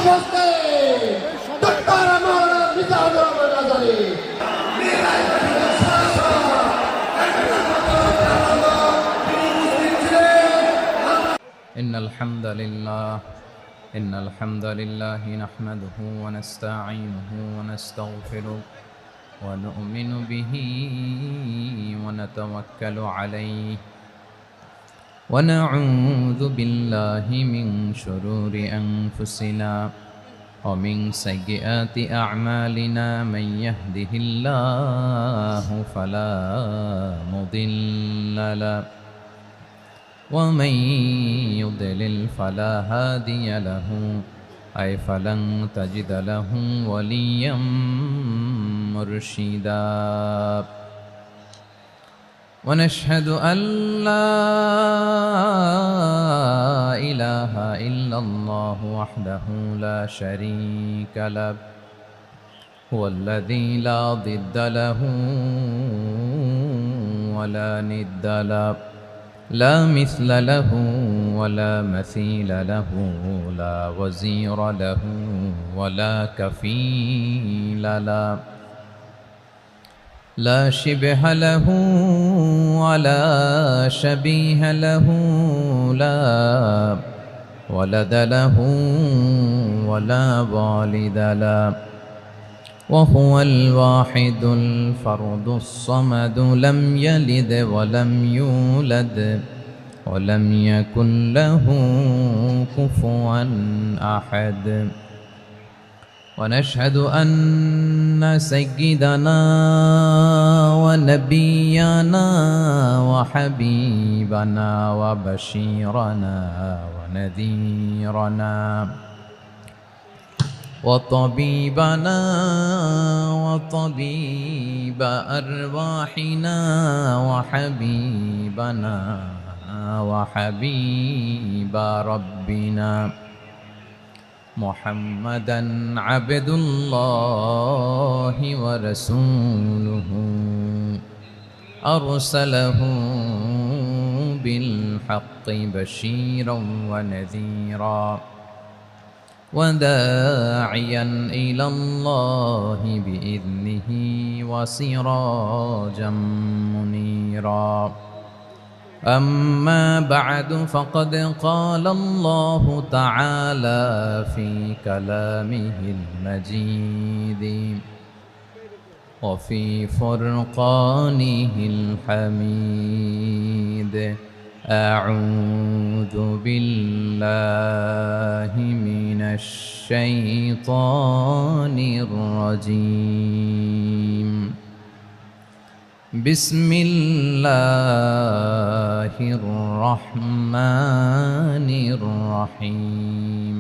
Namaste doctor আমার Mizanur Rahman Azhari إن الحمد لله نحمده ونستعينه ونستغفره ونؤمن به ونتوكل عليه ونعوذ بالله من شرور أنفسنا ومن سيئات أعمالنا من يهده الله فلا مضل له ومن يضلل فلا هادي له أي فلن تجد له وليا مرشدا ونشهد أن لا إله إلا الله وحده لا شريك له هو الذي لا ضد له ولا ند له لا مثل له ولا مثيل له لا وزير له ولا كفيل له لا شبه له ولا شبيه له لا ولد له ولا والد له وهو الواحد الفرد الصمد لم يلد ولم يولد ولم يكن له كفوا أحد ونشهد أن سيدنا ونبينا وحبيبنا وبشيرنا ونذيرنا وطبيبنا وطبيب أرواحنا وحبيبنا وحبيب ربنا محمدا عبد الله ورسوله أرسله بالحق بشيرا ونذيرا وداعيا إلى الله بإذنه وسراجا منيرا أما بعد فقد قال الله تعالى في كلامه المجيد وفي فرقانه الحميد أعوذ بالله من الشيطان الرجيم بسم الله الرحمن الرحيم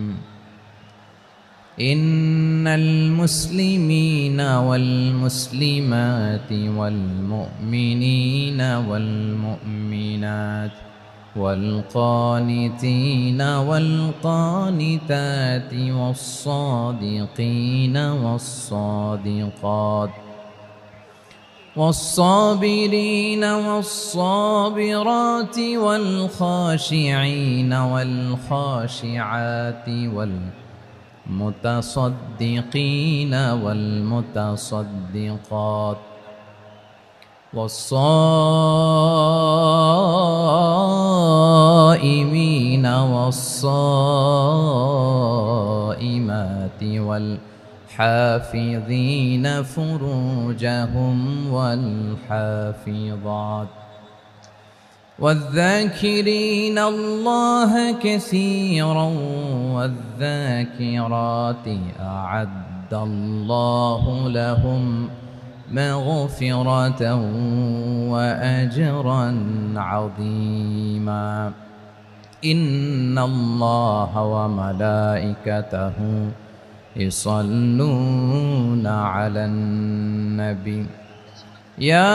إن المسلمين والمسلمات والمؤمنين والمؤمنات والقانتين والقانتات والصادقين والصادقات والصابرين والصابرات والخاشعين والخاشعات والمتصدقين والمتصدقات والصائمين والصائمات والحافظين فروجهم والحافظات والذاكرين الله كثيرا والذاكرات أعد الله لهم مغفرة وأجرا عظيما إن الله وملائكته يصلون على النبي يا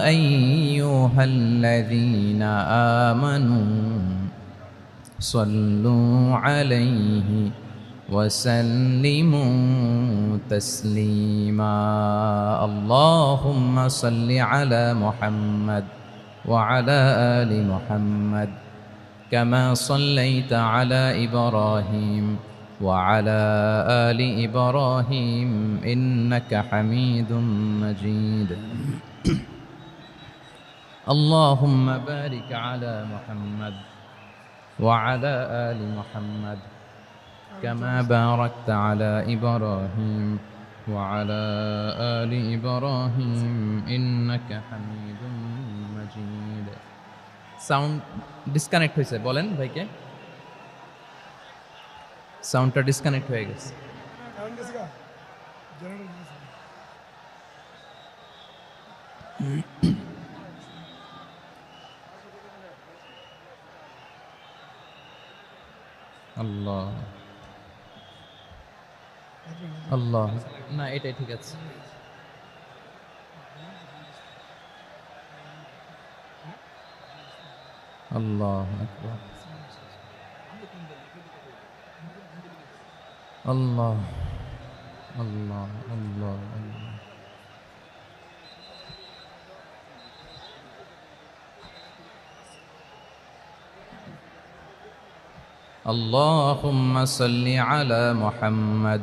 أيها الذين آمنوا صلوا عليه وسلموا تسليما اللهم صل على محمد وعلى آل محمد كما صليت على إبراهيم وعلى آل إبراهيم إنك حميد مجيد اللهم بارك على محمد وعلى آل محمد كما باركت على إبراهيم وعلى آل إبراهيم إنك حميد مجيد sound disconnect হয়েছে বলেন ভাইকে সাউন্ডটা ডিসকানেক্ট হয়ে গেছে আল্লাহ আল্লাহ না এটাই ঠিক আছে আল্লাহ আকবার আল্লাহ আল্লাহ আল্লাহ আল্লাহ اللهم صل على محمد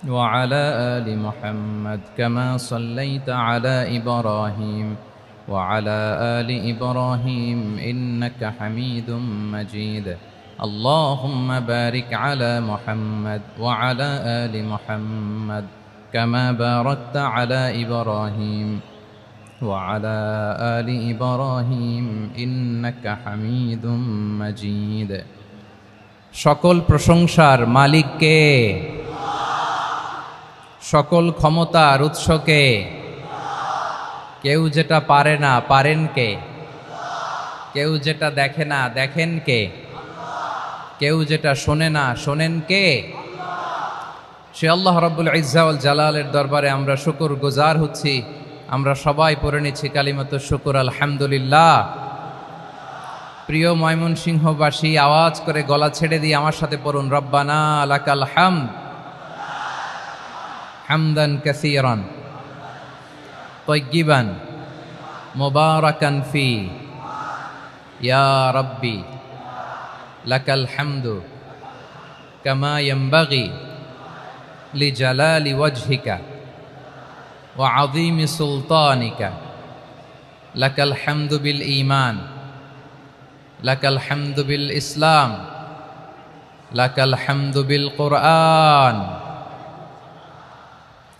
وعلى آل محمد كما صليت على إبراهيم وعلى آل إبراهيم إنك حميد مجيد اللهم بارك على محمد وعلى آل محمد كما باركت على إبراهيم وعلى آل إبراهيم إنك حميد مجيد সকল প্রশংসার মালিক কে সকল ক্ষমতার উৎস কে কেউ যেটা পারে না পারেন কে কেউ যেটা দেখে না দেখেন কে কেউ যেটা শোনে না শোনেন কে সে আল্লাহ রাব্বুল ইজ্জা ওয়াল জালালের দরবারে আমরা শুকর গুজার হচ্ছি আমরা সবাই পড়ে নিচ্ছি কালিমাতু শুকর আলহামদুলিল্লাহ প্রিয় ময়মনসিংহবাসী আওয়াজ করে গলা ছেড়ে দিয়ে আমার সাথে পড়ুন রব্বানা লাকাল হামদ হামদান কাসীরান طيبا مباركا فيه يا ربي لك الحمد كما ينبغي لجلال وجهك وعظيم سلطانك لك الحمد بالإيمان لك الحمد بالإسلام لك الحمد بالقرآن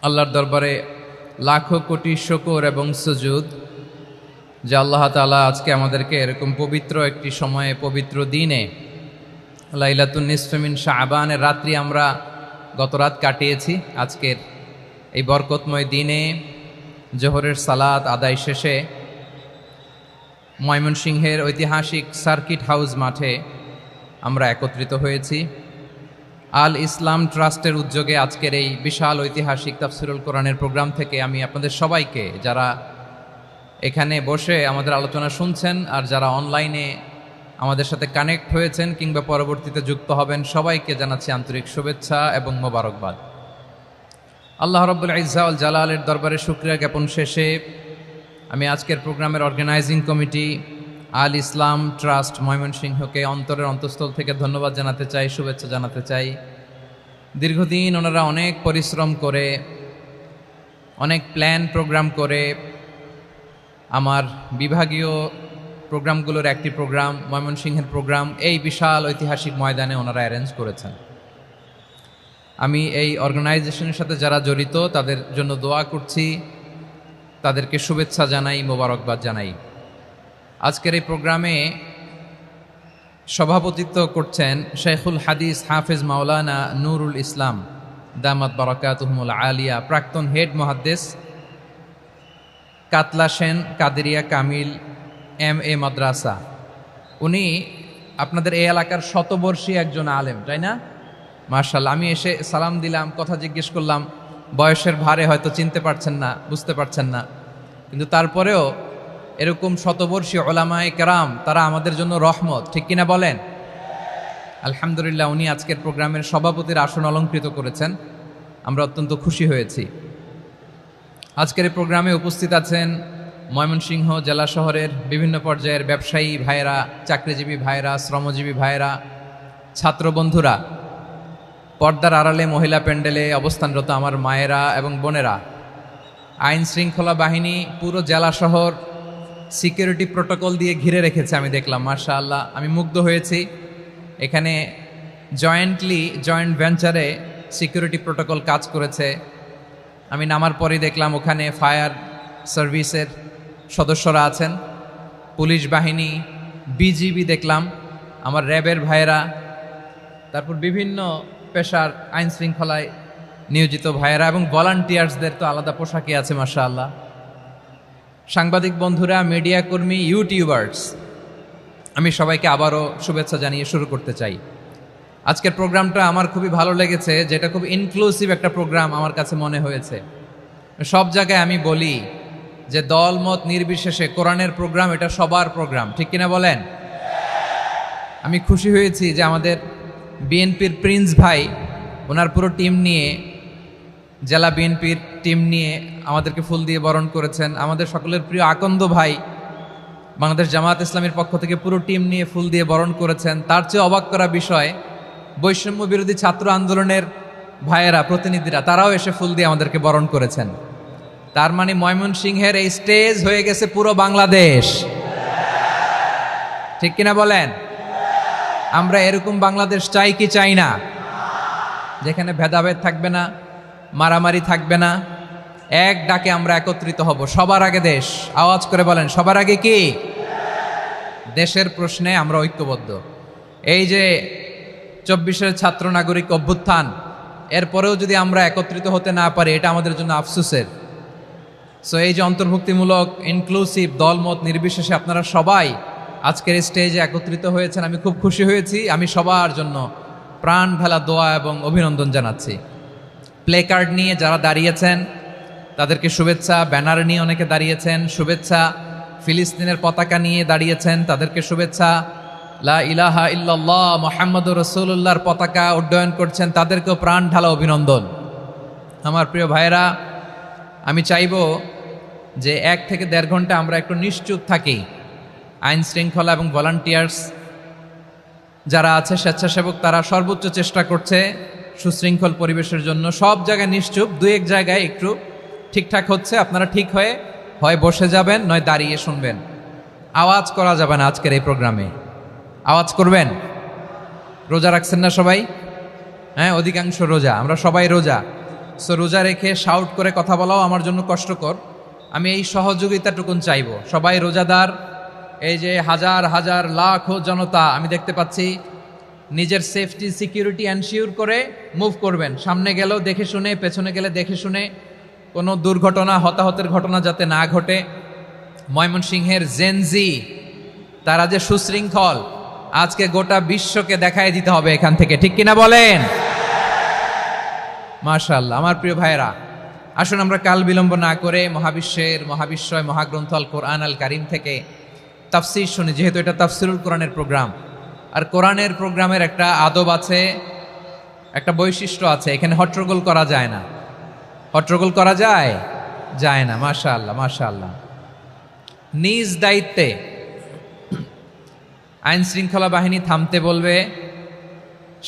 আল্লাহর দরবারে লাখো কোটি শুকর এবং সুজুদ যে আল্লাহ তাআলা আজকে আমাদেরকে এরকম পবিত্র একটি সময়ে পবিত্র দিনে লাইলাতুন নিসফে মিন শাবানের রাত্রি আমরা গত রাত কাটিয়েছি আজকের এই বরকতময় দিনে জোহরের সালাত আদায় শেষে ময়মনসিংহের ঐতিহাসিক সার্কিট হাউস মাঠে আমরা একত্রিত হয়েছি আল ইসলাম ট্রাস্টের উদ্যোগে আজকের এই বিশাল ঐতিহাসিক তাফসিরুল কোরআনের প্রোগ্রাম থেকে আমি আপনাদের সবাইকে যারা এখানে বসে আমাদের আলোচনা শুনছেন আর যারা অনলাইনে আমাদের সাথে কানেক্ট হয়েছেন কিংবা পরবর্তীতে যুক্ত হবেন সবাইকে জানাচ্ছি আন্তরিক শুভেচ্ছা এবং মোবারকবাদ আল্লাহ রাব্বুল ইজ্জা ওয়াল জালালের দরবারে শুকরিয়া জ্ঞাপন শেষে আমি আজকের প্রোগ্রামের অর্গানাইজিং কমিটি আল ইসলাম ট্রাস্ট ময়মনসিংহকে অন্তরের অন্তঃস্থল থেকে ধন্যবাদ জানাতে চাই শুভেচ্ছা জানাতে চাই দীর্ঘদিন ওনারা অনেক পরিশ্রম করে অনেক প্ল্যান প্রোগ্রাম করে আমার বিভাগীয় প্রোগ্রামগুলোর একটি প্রোগ্রাম ময়মনসিংহের প্রোগ্রাম এই বিশাল ঐতিহাসিক ময়দানে ওনারা অ্যারেঞ্জ করেছেন আমি এই অর্গানাইজেশনের সাথে যারা জড়িত তাদের জন্য দোয়া করছি তাদেরকে শুভেচ্ছা জানাই মোবারকবাদ জানাই আজকের এই প্রোগ্রামে সভাপতিত্ব করছেন শেখুল হাদিস হাফেজ মাওলানা নুরুল ইসলাম দামাত বারাকাতুহুমুল আলিয়া প্রাক্তন হেড মুহাদ্দিস কাতলা সেন কাদেরিয়া কামিল MA মাদ্রাসা উনি আপনাদের এই এলাকার শতবর্ষী একজন আলেম তাই না মাশাআল্লাহ আমি এসে সালাম দিলাম কথা জিজ্ঞেস করলাম বয়সের ভারে হয়তো চিনতে পারছেন না বুঝতে পারছেন না কিন্তু তারপরেও এরকম শতবর্ষী ওলামায়ে কেরাম তারা আমাদের জন্য রহমত ঠিক কিনা বলেন আলহামদুলিল্লাহ উনি আজকের প্রোগ্রামের সভাপতির আসন অলঙ্কৃত করেছেন আমরা অত্যন্ত খুশি হয়েছি আজকের এই প্রোগ্রামে উপস্থিত আছেন ময়মনসিংহ জেলা শহরের বিভিন্ন পর্যায়ের ব্যবসায়ী ভাইয়েরা, চাকরিজীবী ভাইয়েরা, শ্রমজীবী ভাইয়েরা, ছাত্র বন্ধুরা, পর্দার আড়ালে মহিলা প্যান্ডেলে অবস্থানরত আমার মায়েরা এবং বোনেরা, আইন শৃঙ্খলা বাহিনী পুরো জেলা শহর সিকিউরিটি প্রোটোকল দিয়ে ঘিরে রেখেছে। আমি দেখলাম, মাশাআল্লাহ, আমি মুগ্ধ হয়েছি। এখানে জয়েন্ট ভেঞ্চারে সিকিউরিটি প্রোটোকল কাজ করেছে। আমি নামার পরেই দেখলাম ওখানে ফায়ার সার্ভিসের সদস্যরা আছেন, পুলিশ বাহিনী, বিজিবি দেখলাম, আমার র্যাবের ভাইয়েরা, তারপর বিভিন্ন পেশার আইন শৃঙ্খলায় নিয়োজিত ভাইয়েরা এবং ভলান্টিয়ার্সদের তো আলাদা পোশাকই আছে, মাশাআল্লাহ। সাংবাদিক বন্ধুরা, মিডিয়া কর্মী, ইউটিউবার্স, আমি সবাইকে আবারও শুভেচ্ছা জানিয়ে শুরু করতে চাই। আজকের প্রোগ্রামটা আমার খুবই ভালো লেগেছে, যেটা খুব ইনক্লুসিভ একটা প্রোগ্রাম আমার কাছে মনে হয়েছে। সব জায়গায় আমি বলি যে দল মত নির্বিশেষে কোরআনের প্রোগ্রাম এটা সবার প্রোগ্রাম, ঠিক কিনা বলেন? আমি খুশি হয়েছি যে আমাদের বিএনপির প্রিন্স ভাই ওনার পুরো টিম নিয়ে, জেলা বিএনপির টিম নিয়ে আমাদেরকে ফুল দিয়ে বরণ করেছেন। আমাদের সকলের প্রিয় আকন্দ ভাই বাংলাদেশ জামাত ইসলামের পক্ষ থেকে পুরো টিম নিয়ে ফুল দিয়ে বরণ করেছেন। তার চেয়ে অবাক করা বিষয়, বৈষম্য বিরোধী ছাত্র আন্দোলনের ভাইয়েরা, প্রতিনিধিরা, তারাও এসে ফুল দিয়ে আমাদেরকে বরণ করেছেন। তার মানে ময়মনসিংহের এই স্টেজ হয়ে গেছে পুরো বাংলাদেশ, ঠিক কিনা বলেন? আমরা এরকম বাংলাদেশ চাই কি চাই না? যেখানে ভেদাভেদ থাকবে না, মারামারি থাকবে না, এক ডাকে আমরা একত্রিত হব। সবার আগে দেশ, আওয়াজ করে বলেন, সবার আগে কি? দেশের প্রশ্নে আমরা ঐক্যবদ্ধ। এই যে 24-এর ছাত্র নাগরিক অভ্যুত্থান, এরপরেও যদি আমরা একত্রিত হতে না পারি, এটা আমাদের জন্য আফসোসের। সো এই যে অন্তর্ভুক্তিমূলক ইনক্লুসিভ দলমত নির্বিশেষে আপনারা সবাই আজকের স্টেজে একত্রিত হয়েছেন, আমি খুব খুশি হয়েছি। আমি সবার জন্য প্রাণ ঢালা দোয়া এবং অভিনন্দন জানাচ্ছি। প্লে কার্ড নিয়ে যারা দাঁড়িয়েছেন তাদেরকে শুভেচ্ছা, ব্যানার নিয়ে অনেকে দাঁড়িয়েছেন, শুভেচ্ছা, ফিলিস্তিনের পতাকা নিয়ে দাঁড়িয়েছেন, তাদেরকে শুভেচ্ছা, লা ইলাহা ইল্লাল্লাহ মুহাম্মাদুর রাসূলুল্লাহর পতাকা উড্ডয়ন করছেন, তাদেরকেও প্রাণ ঢালা অভিনন্দন। আমার প্রিয় ভাইয়েরা, আমি চাইব যে 1 থেকে 1.5 ঘন্টা আমরা একটু নিশ্চুপ থাকি। আইন শৃঙ্খলা এবং ভলান্টিয়ার্স যারা আছে, স্বেচ্ছাসেবক, তারা সর্বোচ্চ চেষ্টা করছে সুশৃঙ্খল পরিবেশের জন্য। সব জায়গায় নিশ্চুপ, 2-1 জায়গায় একটু ঠিকঠাক হচ্ছে। আপনারা ঠিক হয়ে হয় বসে যাবেন, নয় দাঁড়িয়ে শুনবেন। আওয়াজ করা যাবে না আজকের এই প্রোগ্রামে। আওয়াজ করবেন? রোজা রাখছেন না সবাই? হ্যাঁ, অধিকাংশ রোজা, আমরা সবাই রোজা। সো রোজা রেখে শাউট করে কথা বলাও আমার জন্য কষ্টকর। আমি এই সহযোগিতাটুকুন চাইব। সবাই রোজাদার, এই যে হাজার হাজার লাখো জনতা আমি দেখতে পাচ্ছি, নিজের সেফটি সিকিউরিটি এনশিওর করে মুভ করবেন। সামনে গেলেও দেখে শুনে, পেছনে গেলে দেখে শুনে, কোনো দুর্ঘটনা, হতাহতের ঘটনা যাতে না ঘটে। ময়মনসিংহের জেনজি তারা যে সুশৃঙ্খল, আজকে গোটা বিশ্বকে দেখায় দিতে হবে এখান থেকে, ঠিক কিনা বলেন? মাশাআল্লাহ। আমার প্রিয় ভাইয়েরা, আসুন আমরা কাল বিলম্ব না করে মহাবিশ্বয় মহাগ্রন্থ আল কোরআন আল কারিম থেকে তাফসির শুনি, যেহেতু এটা তাফসিরুল কোরআনের প্রোগ্রাম। আর কোরআনের প্রোগ্রামের একটা আদব আছে, একটা বৈশিষ্ট্য আছে, এখানে হট্টগোল করা যায় না। হট্টগোল করা যায়? যায় না। মাশাআল্লাহ, মাশাআল্লাহ। নিজ দায়িত্বে আইন শৃঙ্খলা বাহিনী থামতে বলবে,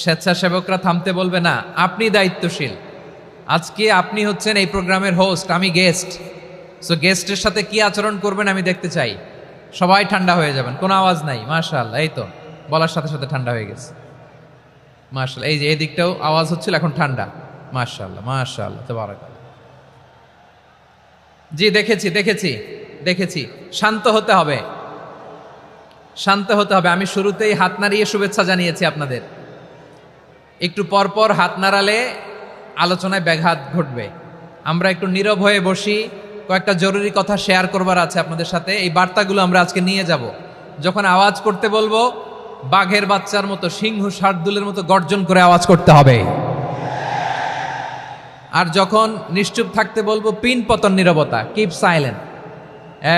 স্বেচ্ছাসেবকরা থামতে বলবে না। আপনি দায়িত্বশীল। আজকে আপনি হচ্ছেন এই প্রোগ্রামের হোস্ট, আমি গেস্ট। সো গেস্টের সাথে কি আচরণ করবেন আমি দেখতে চাই। সবাই ঠান্ডা হয়ে যাবেন, কোনো আওয়াজ নাই। মাশাআল্লাহ, এই তো বলার সাথে সাথে ঠান্ডা হয়ে গেছে। মাশাআল্লাহ, এই যে এই দিকটাও আওয়াজ হচ্ছিল, এখন ঠান্ডা। মাশাআল্লাহ, মাশাআল্লাহ, তাবারাকাল্লাহ। জি, দেখেছি। শান্ত হতে হবে, শান্ত হতে হবে। আমি শুরুতেই হাত নাড়িয়ে শুভেচ্ছা জানিয়েছি আপনাদের। একটু পরপর হাত নাড়ালে আলোচনায় ব্যাঘাত ঘটবে। আমরা একটু নীরব হয়ে বসি, কয়েকটা জরুরি কথা শেয়ার করবার আছে আপনাদের সাথে। এই বার্তাগুলো আমরা আজকে নিয়ে যাব। যখন আওয়াজ করতে বলবো, বাঘের বাচ্চার মতো, সিংহ শার্দুলের মতো গর্জন করে আওয়াজ করতে হবে। আর যখন নিশ্চুপ থাকতে বলবো, পিন পতন নীরবতা, কিপ সাইলেন্ট।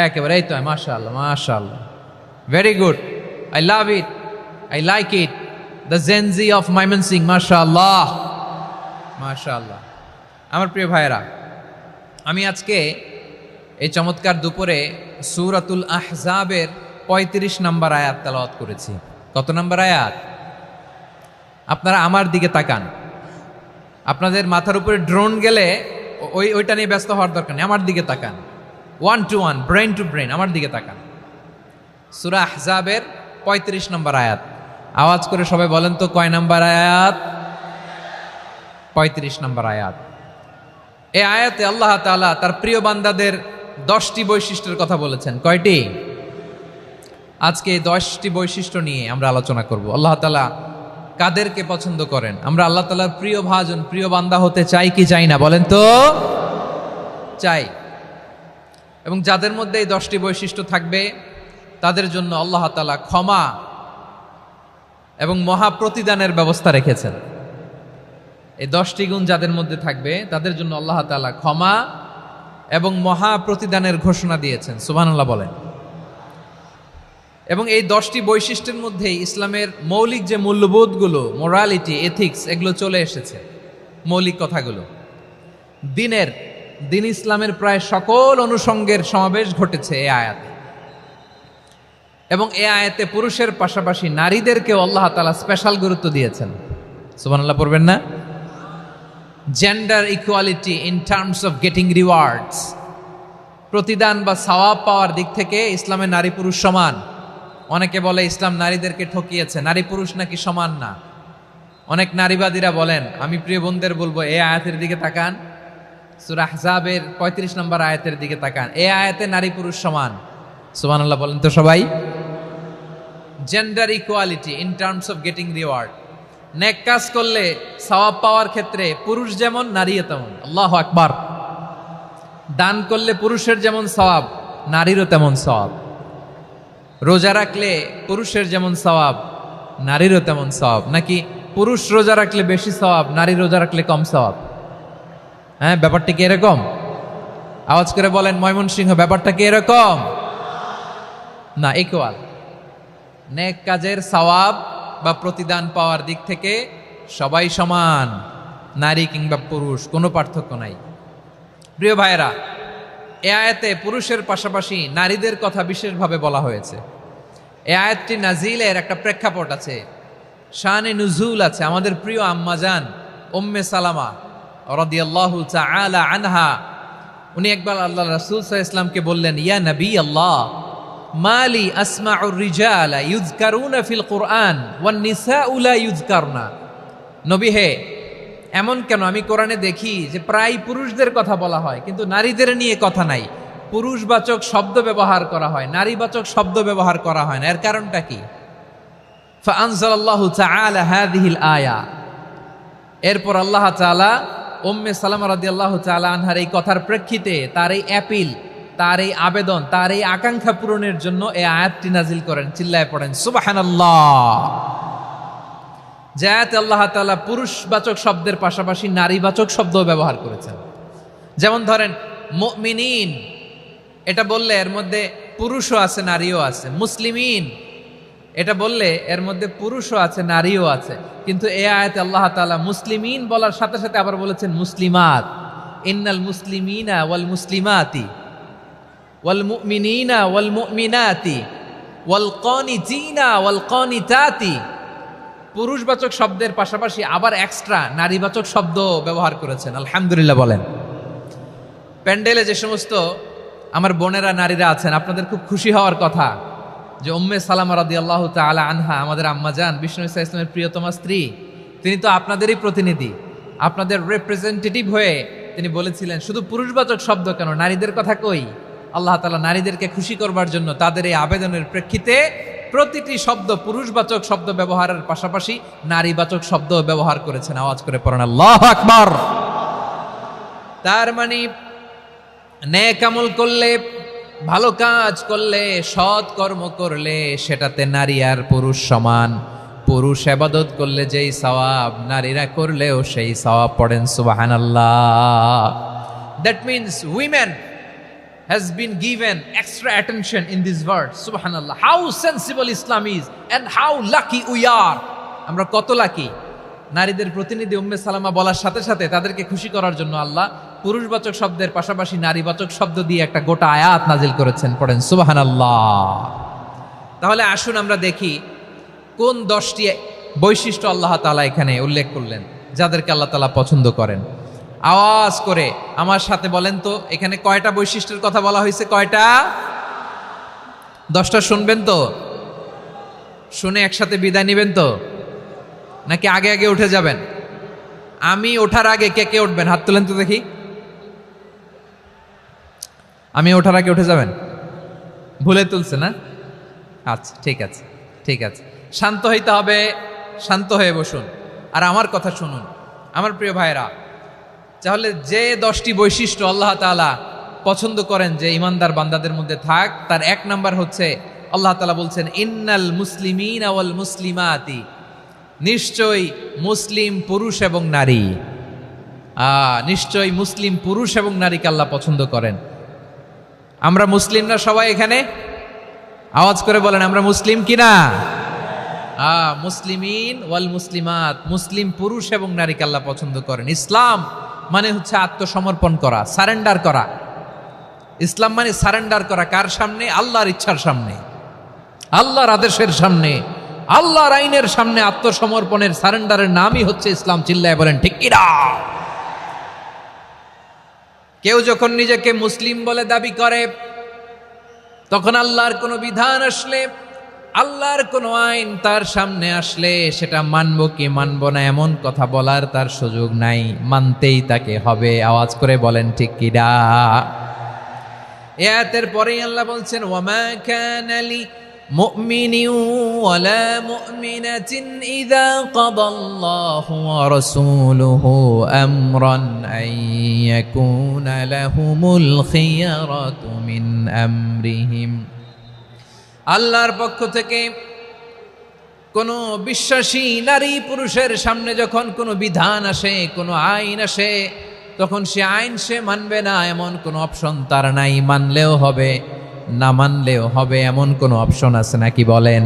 একেবারে এই তো। মাশাআল্লাহ, মাশাআল্লাহ, very good, I love it, I like it, the Gen Z of Mymensingh. মাশাআল্লাহ, মাশাআল্লাহ। আমার প্রিয় ভাইয়েরা, আমি আজকে এই চমৎকার দুপুরে সূরাতুল আহজাবের ৩৫ নম্বর আয়াত তেলাওয়াত করেছি। কত নম্বর আয়াত? আপনারা আমার দিকে তাকান। আপনাদের মাথার উপরে ড্রোন গেলে ওইটা নিয়ে ব্যস্ত হওয়ার দরকার নেই, আমার দিকে তাকান। 1 to 1, ব্রেন টু ব্রেন, আমার দিকে তাকান। সূরা আহজাবের ৩৫ নম্বর আয়াত। আওয়াজ করে সবাই বলেন তো কয় নম্বর আয়াত? ৩৫ নম্বর আয়াত। এই আয়াতে আল্লাহ তাআলা তার প্রিয় বান্দাদের 10টি বৈশিষ্ট্যের কথা বলেছেন। কয়টি? আজকে এই 10টি বৈশিষ্ট্য নিয়ে আমরা আলোচনা করব। আল্লাহ তাআলা কাদেরকে পছন্দ করেন? আমরা আল্লাহ তাআলার প্রিয় ভাজন, প্রিয় বান্দা হতে চাই কি চাই না? বলেন তো। চাই। এবং যাদের মধ্যে এই 10টি বৈশিষ্ট্য থাকবে তাদের জন্য আল্লাহ তাআলা ক্ষমা এবং মহা প্রতিদানের ব্যবস্থা রেখেছেন। এই 10টি গুণ যাদের মধ্যে থাকবে তাদের জন্য আল্লাহ তাআলা ক্ষমা এবং মহা প্রতিদানের ঘোষণা দিয়েছেন। সুবহানাল্লাহ বলেন। এবং এই 10টি বৈশিষ্ট্যের মধ্যে ইসলামের মৌলিক যে মূল্যবোধগুলো, মোরালিটি, এথিক্স, এগুলো চলে এসেছে। মৌলিক কথাগুলো দিন ইসলামের প্রায় সকল অনুষঙ্গের সমাবেশ ঘটেছে এই আয়াতে। এবং এই আয়াতে পুরুষের পাশাপাশি নারীদেরকেও আল্লাহ তাআলা স্পেশাল গুরুত্ব দিয়েছেন। সুবহানাল্লাহ পড়বেন না? Gender equality in terms of getting rewards, প্রতিদান বা সওয়াব পাওয়ার দিক থেকে ইসলামে নারী পুরুষ সমান। অনেকে বলে ইসলাম নারীদেরকে ঠকিয়েছে, নারী পুরুষ নাকি সমান না। অনেক নারীবাদীরা বলেন, আমি প্রিয় বোনদের বলবো এই আয়াতের দিকে তাকান, সূরা আহজাবের ৩৫ নম্বর আয়াতের দিকে তাকান। এই আয়াতে নারী পুরুষ সমান। সুবহানাল্লাহ বলেন তো সবাই। Gender equality in terms of getting reward, নেক কাজ করলে সওয়াব পাওয়ার ক্ষেত্রে পুরুষ যেমন নারীও তেমন। আল্লাহু আকবার। দান করলে পুরুষের যেমন সওয়াব, নারীরও তেমন সওয়াব। রোজা রাখলে পুরুষের যেমন সওয়াব, নারীরও তেমন সওয়াব। নাকি পুরুষ রোজা রাখলে বেশি সওয়াব, নারী রোজা রাখলে কম সওয়াব? হ্যাঁ, ব্যাপারটা কি এরকম? আওয়াজ করে বলেন ময়মনসিংহ, ব্যাপারটা কি এরকম? না, ইকুয়াল। নেক কাজের সওয়াব বা প্রতিদান পাওয়ার দিক থেকে সবাই সমান, নারী কিংবা পুরুষ, কোনো পার্থক্য নাই। প্রিয় ভাইয়েরা, এ আয়াতে পুরুষের পাশাপাশি নারীদের কথা বিশেষভাবে বলা হয়েছে। এ আয়াতটি নাজিলের একটা প্রেক্ষাপট আছে, শানে নুজুল আছে। আমাদের প্রিয় আম্মাজান উম্মে সালামা রাদিয়াল্লাহু তাআলা আনহা, উনি একবার আল্লাহ রাসূল সাল্লাল্লাহু আলাইহি ওয়াসাল্লামকে বললেন, ইয়া নবী আল্লাহ, মালি আসমাউর রিজালা ইউযকারুনা ফিল কুরআন ওয়ান নিসাউ লা ইউযকারনা। নবী হে, এমন কেন আমি কোরআনে দেখি যে প্রায় পুরুষদের কথা বলা হয় কিন্তু নারীদের নিয়ে কথা নাই। পুরুষবাচক শব্দ ব্যবহার করা হয়, নারীবাচক শব্দ ব্যবহার করা হয় না। এর কারণটা কি? ফাআনজালাল্লাহু তাআলা হাযিহিল আয়া। এরপর আল্লাহ তাআলা উম্মে সালামা রাদিয়াল্লাহু তাআলা আনহার এই কথার প্রেক্ষিতে, তার এই অ্যাপিল, তার এই আবেদন, তার এই আকাঙ্ক্ষা পূরণের জন্য এই আয়াতটি নাজিল করেন। চিল্লায় পড়েন সুবহানাল্লাহ। যে আয়াতে আল্লাহ তাআলা পুরুষবাচক শব্দের পাশাপাশি নারীবাচক শব্দও ব্যবহার করেছেন। যেমন ধরেন মুমিনিন, এটা বললে এর মধ্যে পুরুষও আছে নারীও আছে। মুসলিমিন, এটা বললে এর মধ্যে পুরুষও আছে নারীও আছে। কিন্তু এই আয়াতে আল্লাহ তাআলা মুসলিমিন বলার সাথে সাথে আবার বলেছেন মুসলিমাত। ইন্নাল মুসলিমিনা ওয়াল মুসলিমাতি ওয়াল মুমিনিনা ওয়াল মুমিনাতি ওয়াল কানিতিনা ওয়াল কানিতাতি। পুরুষবাচক শব্দের পাশাপাশি আবার এক্সট্রা নারীবাচক শব্দ ব্যবহার করেছেন। আলহামদুলিল্লাহ বলেন। প্যান্ডেলে যে সমস্ত আমার বোনেরা নারীরা আছেন, আপনাদের খুব খুশি হওয়ার কথা যে উম্মে সালামা রাদিয়াল্লাহু তাআলা আনহা, আমাদের আম্মাজান বিষ্ণু ইসা ইসলামের প্রিয়তমা স্ত্রী, তিনি তো আপনাদেরই প্রতিনিধি, আপনাদের রিপ্রেজেন্টেটিভ হয়ে তিনি বলেছিলেন শুধু পুরুষবাচক শব্দ কেন, নারীদের কথা কই। আল্লাহ তাআলা নারীদেরকে খুশি করবার জন্য তাদের এই আবেদনের প্রেক্ষিতে প্রতিটি শব্দ পুরুষবাচক শব্দ ব্যবহারের পাশাপাশি নারীবাচক শব্দ ব্যবহার করেছেন। আওয়াজ করে পড়েন আল্লাহু আকবার। তার মানে নেক আমল করলে, ভালো কাজ করলে, সৎ কর্ম করলে সেটাতে নারী আর পুরুষ সমান। পুরুষ ইবাদত করলে যেই সওয়াব, নারীরা করলেও সেই সওয়াব। পড়েন সুবহানাল্লাহ। That means women has been given extra attention in this verse. Subhanallah. How sensible Islam is and how lucky we are. আমরা কত লাকি। নারীদের প্রতিনিধি উম্মে সালামা বলার সাথে সাথে তাদেরকে খুশি করার জন্য আল্লাহ পুরুষবাচক শব্দের পাশাপাশি নারীবাচক শব্দ দিয়ে একটা গোটা আয়াত নাজিল করেছেন, পড়েন সুবহানাল্লাহ। তাহলে আসুন আমরা দেখি কোন 10টি বৈশিষ্ট্য আল্লাহ তাআলা এখানে উল্লেখ করলেন যাদেরকে আল্লাহ তাআলা পছন্দ করেন। আওয়াজ করে আমার সাথে বলেন তো, এখানে কয়টা বৈশিষ্ট্যের কথা বলা হয়েছে? কয়টা? 10টা শুনবেন তো? শুনে একসাথে বিদায় নেবেন তো, নাকি আগে আগে উঠে যাবেন? আমি ওঠার আগে কে কে উঠবেন? হাত তুলেন তো দেখি। আমি ওঠার আগে উঠে যাবেন? ভুলে তুলছে না? আচ্ছা, ঠিক আছে, ঠিক আছে। শান্ত হইতে হবে, শান্ত হয়ে বসুন আর আমার কথা শুনুন আমার প্রিয় ভাইরা। তাহলে যে 10টি বৈশিষ্ট্য আল্লাহ তাআলা পছন্দ করেন যে ইমানদার বান্দাদের মধ্যে থাক, তার 1 নাম্বার হচ্ছে আল্লাহ তাআলা বলছেন ইন্নাল মুসলিমিনা ওয়াল মুসলিমাতি, নিশ্চয়ই মুসলিম পুরুষ এবং নারী, নিশ্চয়ই মুসলিম পুরুষ এবং নারীকে আল্লাহ পছন্দ করেন। আমরা মুসলিম না সবাই এখানে? আওয়াজ করে বলেন আমরা মুসলিম কিনা? মুসলিমিন ওয়াল মুসলিমাত, মুসলিম পুরুষ এবং নারীকে আল্লাহ পছন্দ করেন। ইসলাম মানে হচ্ছে আত্মসমর্পণ করা, সারেন্ডার করা। ইসলাম মানে সারেন্ডার করা কার সামনে? আল্লাহর ইচ্ছার সামনে, আল্লাহর আদেশের সামনে, আল্লাহর আইনের সামনে আত্মসমর্পণের সারেন্ডারের নামই হচ্ছে ইসলাম। চিল্লায় বলেন ঠিক কিনা? কেউ যখন নিজেকে মুসলিম বলে দাবি করে, তখন আল্লাহর কোনো বিধান আসলে, আল্লাহর কোনো আইন তার সামনে আসলে সেটা মানবো কি মানবো না এমন কথা বলার তার সুযোগ নাই, মানতেই তাকে হবে। আওয়াজ করে বলেন ঠিক কিনা? এই আয়াতের পরেই আল্লাহ বলছেন ওয়ামা কানা লি মুমিনিন ওয়ালা মুমিনাতিন ইযা কাদাল্লাহু ওয়া রাসূলুহু আমরান আন ইয়াকুনা লাহুমুল খিয়ারাতু মিন আমরিহিম। আল্লাহর পক্ষ থেকে কোনো বিশ্বাসী নারী পুরুষের সামনে যখন কোনো বিধান আসে, কোনো আইন আসে, তখন সে আইন সে মানবে না এমন কোনো অপশন তার নাই। মানলেও হবে, না মানলেও হবে এমন কোনো অপশন আছে নাকি বলেন?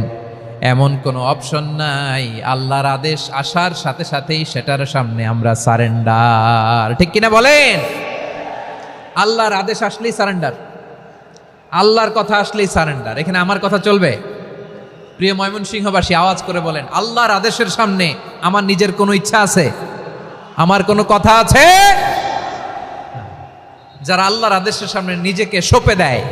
এমন কোনো অপশন নাই। আল্লাহর আদেশ আসার সাথে সাথেই সেটার সামনে আমরা সারেন্ডার। ঠিক কিনা বলেন? আল্লাহর আদেশ আসলেই সারেন্ডার, আল্লাহর কথা আসলেই সারেন্ডার। এখানে আমার কথা চলবে? প্রিয় ময়মনসিংহবাসী আওয়াজ করে বলেন আল্লাহর আদেশের সামনে আমার নিজের কোনো ইচ্ছা আছে? আমার কোনো কথা আছে? যারা আল্লাহর আদেশের সামনে নিজেকে সঁপে দেয়,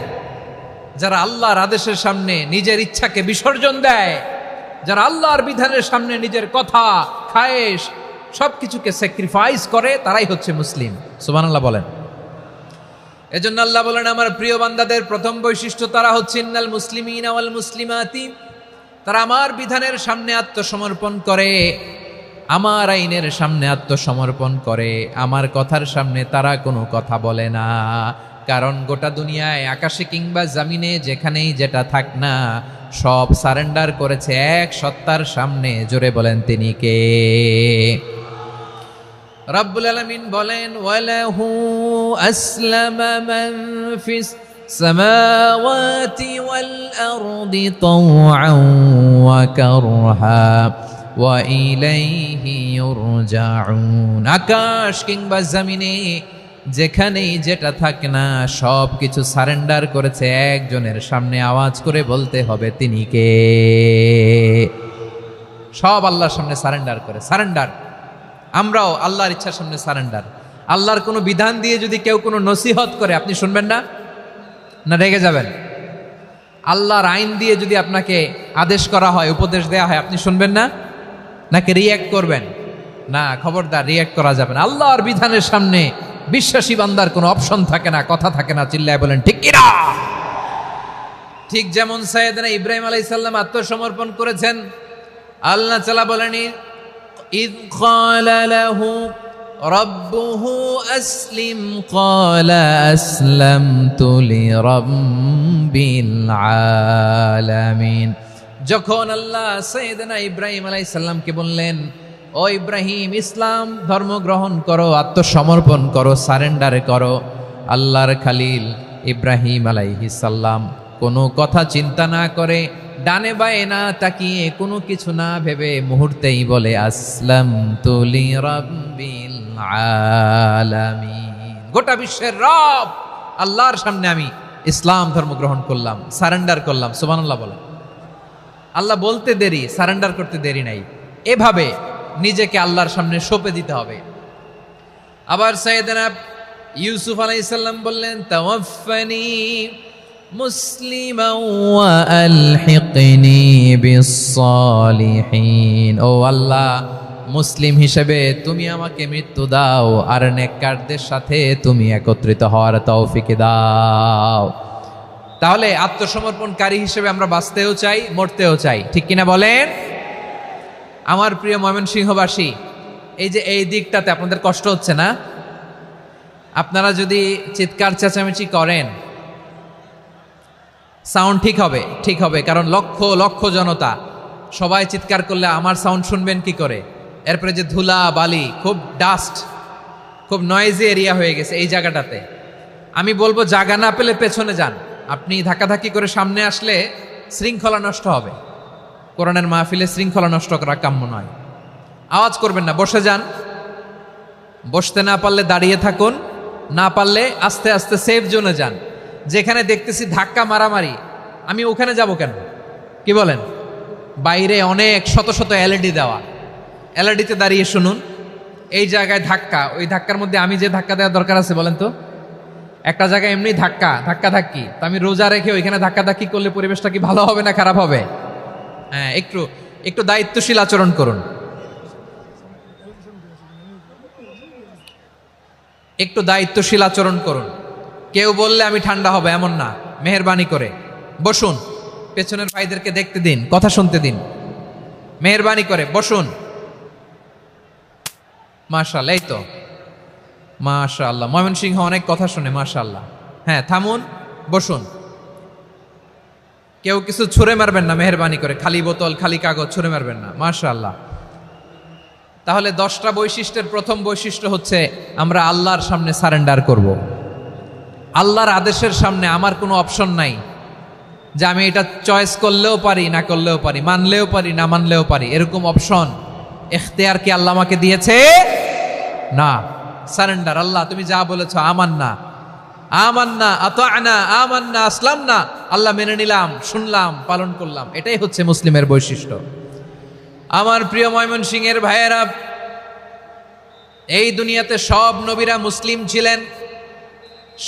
যারা আল্লাহর আদেশের সামনে নিজের ইচ্ছাকে বিসর্জন দেয়, যারা আল্লাহর বিধানের সামনে নিজের কথা, খায়েশ সবকিছুকে স্যাক্রিফাইস করে, তারাই হচ্ছে মুসলিম। সুবহানাল্লাহ বলেন। এজন্য আল্লাহ বলেন আমার প্রিয় বান্দাদের প্রথম বৈশিষ্ট্য তারা হচ্ছে ইন্নাল মুসলিমিনা ওয়াল মুসলিমাতি, তারা আমার বিধানের সামনে আত্মসমর্পণ করে, আমার আইনের সামনে আত্মসমর্পণ করে, আমার কথার সামনে তারা কোনো কথা বলে না। কারণ গোটা দুনিয়ায় আকাশে কিংবা জমিনে যেখানেই যেটা থাক না, সব সারেন্ডার করেছে এক সত্তার সামনে। জোরে বলেন তিনি কে? রব্বুল আলামিন বলেন ওয়ালাহু আসলামা মান ফিস সামাওয়াতি ওয়াল আরদি তাওআন ওয়া কারহা ওয়া ইলাইহি ইউরজাউন। আকাশ কিংবা জমিনে যেখানেই যেটা থাকে না, সব কিছু সারেন্ডার করেছে একজনের সামনে। আওয়াজ করে বলতে হবে তিনি কে? সব আল্লাহর সামনে সারেন্ডার করে। সারেন্ডার আমরাও আল্লাহর ইচ্ছার সামনে সারেন্ডার। আল্লাহর কোনো বিধান দিয়ে যদি কেউ কোনো নসিহত করে, আপনি শুনবেন না? না রেগে যাবেন? আল্লাহর আইন দিয়ে যদি আপনাকে আদেশ করা হয়, উপদেশ দেয়া হয়, আপনি শুনবেন না? নাকি রিয়্যাক্ট করবেন? না, খবরদার, রিয়্যাক্ট করা যাবে না। আল্লাহর বিধানের সামনে বিশ্বাসী বান্দার কোনো অপশন থাকে না, কথা থাকে না। চিল্লায় বলেন ঠিক কিনা? ঠিক যেমন সাইয়েদনা ইব্রাহিম আলাইহিস সালাম আত্মসমর্পণ করেছেন। আল্লাহ তাআলা বলেন ইয ক্বালা লাহু রাব্বুহু আসলিম ক্বালা আসলামতু লিরাব্বিল আলামিন। যখন আল্লাহ সাইয়েদনা ইব্রাহিম আলাইহিস সালামকে বললেন ও ইব্রাহিম, ইসলাম ধর্ম গ্রহণ করো, আত্মসমর্পণ করো, সারেন্ডার করো, আল্লাহর খালিল ইব্রাহিম আলাইহিস সালাম কোনো কথা চিন্তা না করে, ডানে বায়ে না তাকিয়ে, কোনো কিছু না ভেবে মুহূর্তেই বলে আসলামতু লিরাব্বিল আলামিন। গোটা বিশ্বের রব আল্লাহর সামনে আমি ইসলাম ধর্ম গ্রহণ করলাম, সারেন্ডার করলাম। সুবহানাল্লাহ বলেন। আল্লাহ বলতে দেরি, সারেন্ডার করতে দেরি নাই। এভাবে নিজেকে আল্লাহর সামনে সঁপে দিতে হবে। আবার সাইয়েদনা ইউসুফ আলাইহিস সালাম বললেন, তাওয়াফফানি মুসলিমান ওয়া আলহিকনি বিস-সালিহিন। ও আল্লাহ, মুসলিম হিসেবে তুমি আমাকে মৃত্যু দাও, আর নেককারদের সাথে তুমি একত্রিত হওয়ার তৌফিক দাও। তাহলে আত্মসমর্পণকারী হিসেবে আমরা বাঁচতেও চাই, মরতেও চাই, ঠিক কিনা বলেন? আমার প্রিয় ময়মনসিংহবাসী, এই যে এই দিকটাতে আপনাদের কষ্ট হচ্ছে না? আপনারা যদি চিৎকার চেঁচামেচি করেন, সাউন্ড ঠিক হবে, ঠিক হবে, কারণ লক্ষ লক্ষ জনতা, সবাই চিৎকার করলে আমার সাউন্ড শুনবেন কি করে? এরপরে যে ধুলা বালি, খুব ডাস্ট, খুব নয়েজি এরিয়া হয়ে গেছে এই জায়গাটাতে। আমি বলবো জায়গা না পেলে পেছনে যান। আপনি ধাক্কাধাক্কি করে সামনে আসলে শৃঙ্খলা নষ্ট হবে। কোরআনের মাহফিলে শৃঙ্খলা নষ্ট করা কাম্য নয়। আওয়াজ করবেন না, বসে যান। বসতে না পারলে দাঁড়িয়ে থাকুন, না পারলে আস্তে আস্তে সেফ জোনে যান। যেখানে দেখতেছি ধাক্কা মারামারি, আমি ওখানে যাব কেন? কি বলেন? বাইরে অনেক শত শত এলইডি দেওয়া, এলইডিতে দাঁড়িয়ে শুনুন। এই জায়গায় ধাক্কা, ওই ধাক্কার মধ্যে আমি যে ধাক্কা দেওয়ার দরকার আছে বলেন তো? একটা জায়গায় এমনি ধাক্কা ধাক্কি, তো আমি রোজা রেখে ওইখানে ধাক্কি করলে পরিবেশটা কি ভালো হবে না খারাপ হবে? হ্যাঁ, একটু দায়িত্বশীল আচরণ করুন, একটু দায়িত্বশীল আচরণ করুন। কেউ বললে আমি ঠান্ডা হবে এমন না, মেহেরবানি করে বসুন। পেছনের ভাইদেরকে দেখতে দিন, কথা শুনতে দিন, মেহেরবানি করে বসুন। মাশাআল্লাহ, এই তো মাশাআল্লাহ, ময়মনসিংহ অনেক কথা শুনে, মাশাআল্লাহ। হ্যাঁ, থামুন, বসুন। কেউ কিছু ছুঁড়ে মারবেন না, মেহেরবানি করে। খালি বোতল, খালি কাগজ ছুঁড়ে মারবেন না, মাশাআল্লাহ। তাহলে 10টা বৈশিষ্ট্যের প্রথম বৈশিষ্ট্য হচ্ছে আমরা আল্লাহর সামনে সারেন্ডার করব। আল্লাহর আদেশের সামনে আমার কোনো অপশন নাই যে আমি এটা চয়েস করলেও পারি, না করলেও পারি, মানলেও পারি, না মানলেও পারি, এরকম অপশন এখতিয়ার কি আল্লাহ আমাকে দিয়েছে? না। সারেন্ডার। আল্লাহ তুমি যা বলেছো, আমান্না আমান্না আতা'না আমান্না আসলামনা, আল্লাহ মেনে নিলাম, শুনলাম, পালন করলাম। এটাই হচ্ছে মুসলিমের বৈশিষ্ট্য। আমার প্রিয় ময়মনসিংহের ভাইয়েরা, এই দুনিয়াতে সব নবীরা মুসলিম ছিলেন।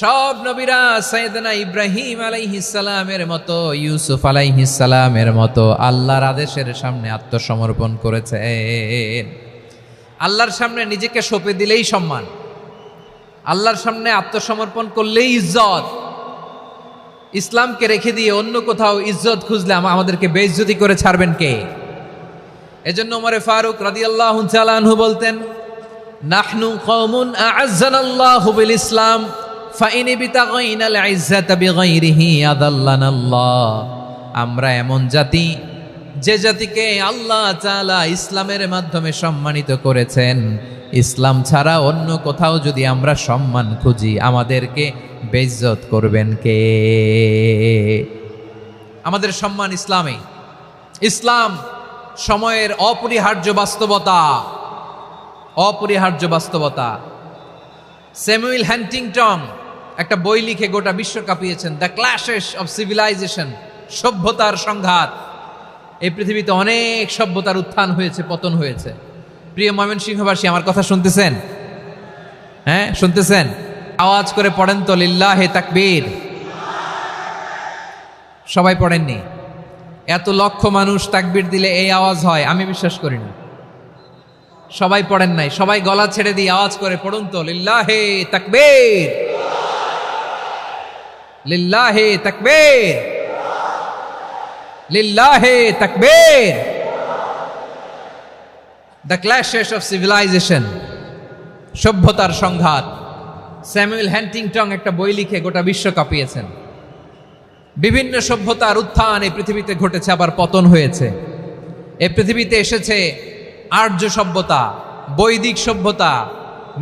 সব নবীরা সাইয়েদনা ইব্রাহিম আলাইহিস সালামের মতো, ইউসুফ আলাইহিস সালামের মতো আল্লাহর আদেশের সামনে আত্মসমর্পণ করেছেন। আল্লাহর সামনে নিজেকে সঁপে দিলেই সম্মান, আল্লাহর সামনে আত্মসমর্পণ করলেই ইজ্জত। ইসলামকে রেখে দিয়ে অন্য কোথাও ইজ্জত খুঁজলে আমাদেরকে বেইজ্জতি করে ছাড়বেন কে? এজন্য ওমরে ফারুক রাদিয়াল্লাহু তাআলা আনহু বলতেন, নাহনু কওমুন আ'আজ্জানাল্লাহু বিল ইসলাম ফাইন বিতাগাইনাল ইজ্জাতা বিগাইরিহি আযাল্লানাল্লাহ। আমরা এমন জাতি, যে জাতিকে আল্লাহ তাআলা ইসলামের মাধ্যমে সম্মানিত করেছেন। ইসলাম ছাড়া অন্য কোথাও যদি আমরা সম্মান খুঁজি, আমাদেরকে বেইজ্জত করবেন কে? আমাদের সম্মান ইসলামে। ইসলাম সময়ের অপরিহার্য বাস্তবতা, অপরিহার্য বাস্তবতা। স্যামুয়েল হ্যান্টিংটন একটা বই লিখে গোটা বিশ্ব কাঁপিয়েছেন, দ্য ক্ল্যাশেস অফ সিভিলাইজেশন, সভ্যতার সংঘাত। এই পৃথিবীতে অনেক সভ্যতার উত্থান হয়েছে, পতন হয়েছে। প্রিয় ময়মনসিংহবাসী, আমার কথা শুনতেছেন? হ্যাঁ, শুনতেছেন? আওয়াজ করে পড়েন তো, লিল্লাহে তাকবীর। সবাই পড়েননি? এত লক্ষ মানুষ তাকবীর দিলে এই আওয়াজ হয়? আমি বিশ্বাস করি না। সবাই পড়েন নাই। সবাই গলা ছেড়ে দিয়ে আওয়াজ করে পড়ুন তো, লিল্লাহে তাকবীর, লিল্লাহে তাকবীর, লিল্লাহে তাকবীর। দ্য ক্ল্যাশেস অফ সিভিলাইজেশন, সভ্যতার সংঘাত। স্যামুয়েল হ্যান্টিংটন একটা বই লিখে গোটা বিশ্ব কাঁপিয়েছেন। বিভিন্ন সভ্যতার উত্থান এই পৃথিবীতে ঘটেছে, আবার পতন হয়েছে। এই পৃথিবীতে এসেছে আর্য সভ্যতা, বৈদিক সভ্যতা,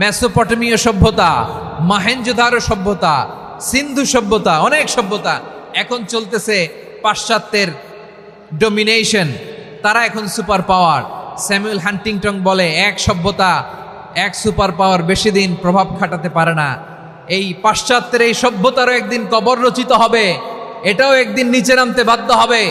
মেসোপটেমীয় সভ্যতা, মহেঞ্জোদারো সভ্যতা, সিন্ধু সভ্যতা, অনেক সভ্যতা। এখন চলতেছে পাশ্চাত্যের ডমিনেশন, তারা এখন সুপার পাওয়ার। স্যামুয়েল হান্টিংটন বলে, এক সভ্যতা, এক সুপার পাওয়ার বেশি দিন প্রভাব খাটাতে পারে না। এই পাশ্চাত্যের এই সভ্যতারও একদিন কবর রচিত হবে, এটাও একদিন নিচে নামতে বাধ্য হবে।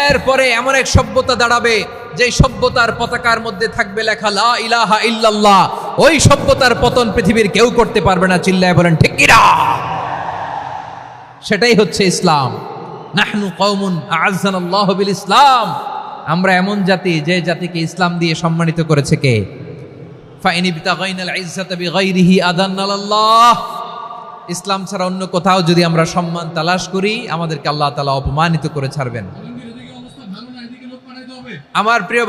এরপরে এমন এক সভ্যতা দাঁড়াবে যে সভ্যতার পতাকার মধ্যে থাকবে লেখা লা ইলাহা ইল্লাল্লাহ। ওই সভ্যতার পতন পৃথিবীর কেউ করতে পারবে না, চিল্লায় বলেন ঠিক কিনা? সেটাই হচ্ছে ইসলাম। নাহনু কওমুন আ'আজ্জানাল্লাহু বিল ইসলাম, আমরা এমন জাতি যে জাতিকে ইসলাম দিয়ে সম্মানিত করেছে কে? ফাইন ইবতাগাইনাল ইজ্জাতা বিগাইরিহি আদান্নাল্লাহ, ইসলাম ছাড়া অন্য কোথাও যদি আমরা সম্মান তালাশ করি আমাদেরকে আল্লাহ তাআলা অপমানিত করে ছাড়বেন। আমার প্রিয়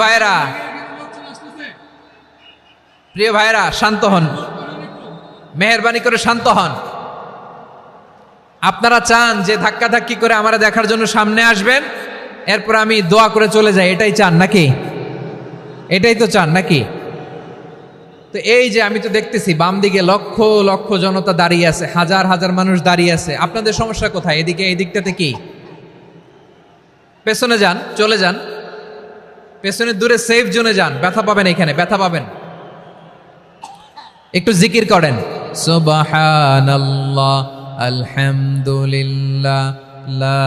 ভাইয়েরা শান্ত হন, মেহেরবানি করে শান্ত হন। আপনারা চান যে ধাক্কাধাক্কি করে আমরা দেখার জন্য সামনে আসবেন, এরপর আমি দোয়া করে চলে যাই, এটাই চান নাকি? এটাই তো চান নাকি? তো এই যে আমি তো দেখতেছি বাম দিকে লক্ষ লক্ষ জনতা দাঁড়িয়ে আছে, হাজার হাজার মানুষ দাঁড়িয়ে আছে। আপনাদের সমস্যা কোথায়? এদিকে এই দিকটাতে কি? পেছনে যান, চলে যান, পেছনে দূরে সেফ জোনে যান, ব্যথা পাবেন, এখানে ব্যথা পাবেন। একটু জিকির করেন, সুবহানাল্লাহ আলহামদুলিল্লাহ লা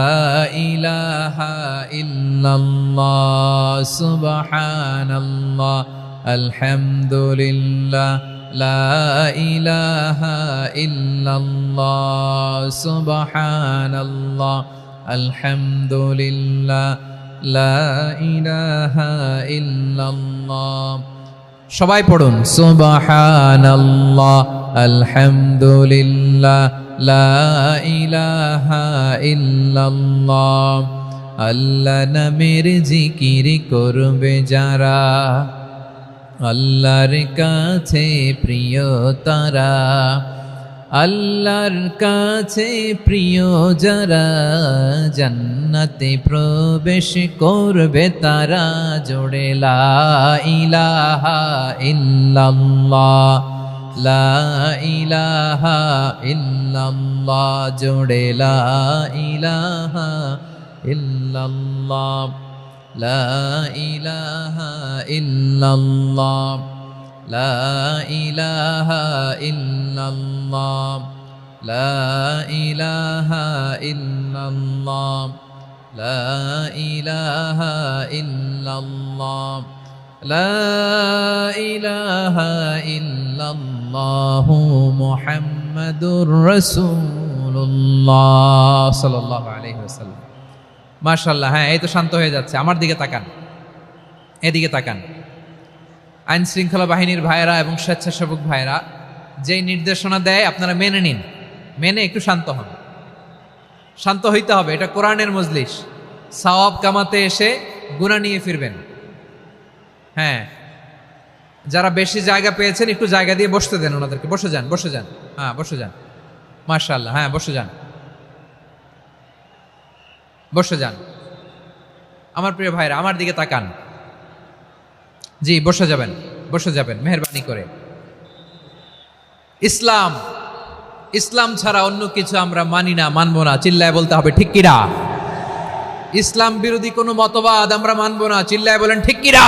ইলাহা ইল্লাল্লাহ, সুবহানাল্লাহ আলহামদুলিল্লাহ লা ইলাহা ইল্লাল্লাহ, সুবহানাল্লাহ আলহামদুলিল্লাহ লা ইলাহা ইল্লাল্লাহ। সবাই পড়ুন, সুবহানাল্লাহ আলহামদুলিল্লাহ লা ইলাহা ইল্লাল্লাহ। আল্লাহ নামের জিকির করবে যারা, আল্লাহর কাছে প্রিয় তারা, আল্লাহর কাছে প্রিয় যারা, জান্নাতে প্রবেশ করবে তারা। জোড়ে লা ইলাহা ইল্লাল্লাহ, লা ইলাহা ইল্লাল্লাহ, জোড়ে লা ইলাহা ইল্লাল্লাহ, লা ইলাহা ইল্লাল্লাহ, লা ইলাহা ইল্লাল্লাহ, লা ইলাহা ইল্লাল্লাহ, লা ইলাহা ইল্লাল্লাহ, লা ইলাহা ইল্লাল্লাহ মুহাম্মাদুর রাসূলুল্লাহ সাল্লাল্লাহু আলাইহি ওয়াসাল্লাম। মাশাআল্লাহ। হ্যাঁ, এই তো শান্ত হয়ে যাচ্ছে। আমার দিকে তাকান, এদিকে তাকান। আইন শৃঙ্খলা বাহিনীর ভাইয়েরা এবং স্বেচ্ছাসেবক ভাইয়েরা যেই নির্দেশনা দেয় আপনারা মেনে নিন, মেনে একটু শান্ত হন। শান্ত হইতে হবে, এটা কোরআনের মজলিস। সওয়াব কামাতে এসে গুনাহ নিয়ে ফিরবেন। হ্যাঁ, যারা বেশি জায়গা পেয়েছেন একটু জায়গা দিয়ে বসতে দেন ওনাদেরকে। বসে যান, বসে যান। হ্যাঁ, বসে যান। মাশাআল্লাহ। হ্যাঁ, বসে যান, বসে যান। আমার প্রিয় ভাইরা আমার দিকে তাকান। জি, বসে যাবেন, বসে যাবেন মেহেরবানি করে। ইসলাম, ইসলাম ছাড়া অন্য কিছু আমরা মানি না, মানবো না। চিল্লায় বলতে হবে ঠিক কিনা? ইসলাম বিরোধী কোনো মতবাদ আমরা মানবো না। চিল্লায় বলেন ঠিক কিনা?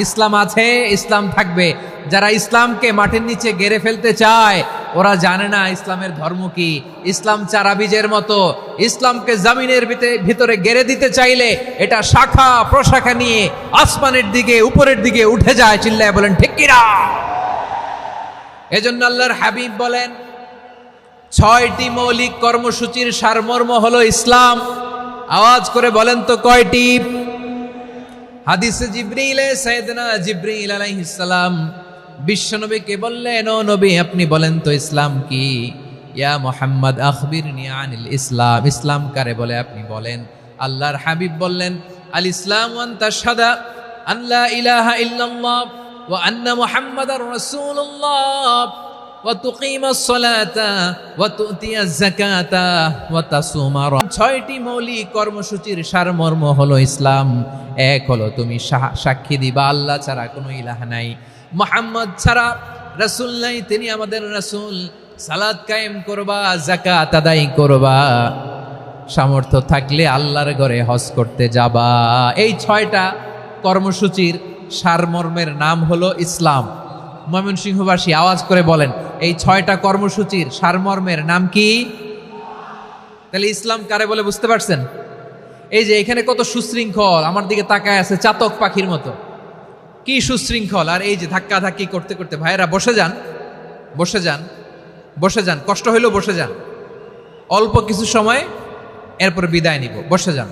ইসলাম আছে, ইসলাম থাকবে। যারা ইসলামকে মাটির নিচে গেড়ে ফেলতে চায় ওরা জানে না ইসলামের ধর্ম কি। ইসলাম চারা বীজের মতো, ইসলামকে জমিনের ভিতরে গেড়ে দিতে চাইলে এটা শাখা প্রশাখা নিয়ে আসমানের দিকে, উপরের দিকে উঠে যায়। চিল্লায় বলেন ঠিক কিনা? এজন্য আল্লাহর হাবিব বলেন 6টি মৌলিক কর্মসূচির সারমর্ম হলো ইসলাম। আওয়াজ করে বলেন তো কয়টি? হাদিসে জিবরিলে সাইয়েদনা জিবরিল আলাইহিস সালাম বিশ্বনবীকে বললেন, ও নবী আপনি বলেন তো ইসলাম কি? ইয়া মুহাম্মদ আখবিরনি আনিল ইসলাম, ইসলাম কারে বলে আপনি বলেন। আল্লাহর হাবিব বললেন, আল ইসলাম আন তাশহাদা আল্লা ইলাহা ইল্লাল্লাহ ওয়া আন্না মুহাম্মাদার রাসূলুল্লাহ ওয়া তুকিমাস সালাতা ওয়া তুতিয়াজ যাকাতা ওয়া তাসুমা। 6টি মৌলিক কর্মসূচির সারমর্ম হলো ইসলাম। এক হলো তুমি সাক্ষী দিবা আল্লাহ ছাড়া কোনো ইলাহ নাই, মুহাম্মদ ছাড়া রাসূল নাই, তিনি আমাদের রাসূল। সালাত কায়েম করবা, যাকাত আদায় করবা, সামর্থ্য থাকলে আল্লাহর ঘরে হজ করতে যাবা। এই 6টা কর্মসূচির সারমর্মের নাম হলো ইসলাম। ময়মনসিংহবাসী আওয়াজ করে বলেন, এই 6টা কর্মসূচির সারমর্মের নাম কি? তাহলে ইসলাম কারে বলে বুঝতে পারছেন? এই যে এখানে কত সুশৃঙ্খল, আমার দিকে তাকায় আছে চাতক পাখির মতো, কি সুশৃঙ্খল। আর এই যে ধাক্কা ধাক্কি করতে করতে, ভাইয়েরা বসে যান, বসে যান, বসে যান, কষ্ট হইলেও বসে যান, অল্প কিছু সময় এরপর বিদায় নিব, বসে যান।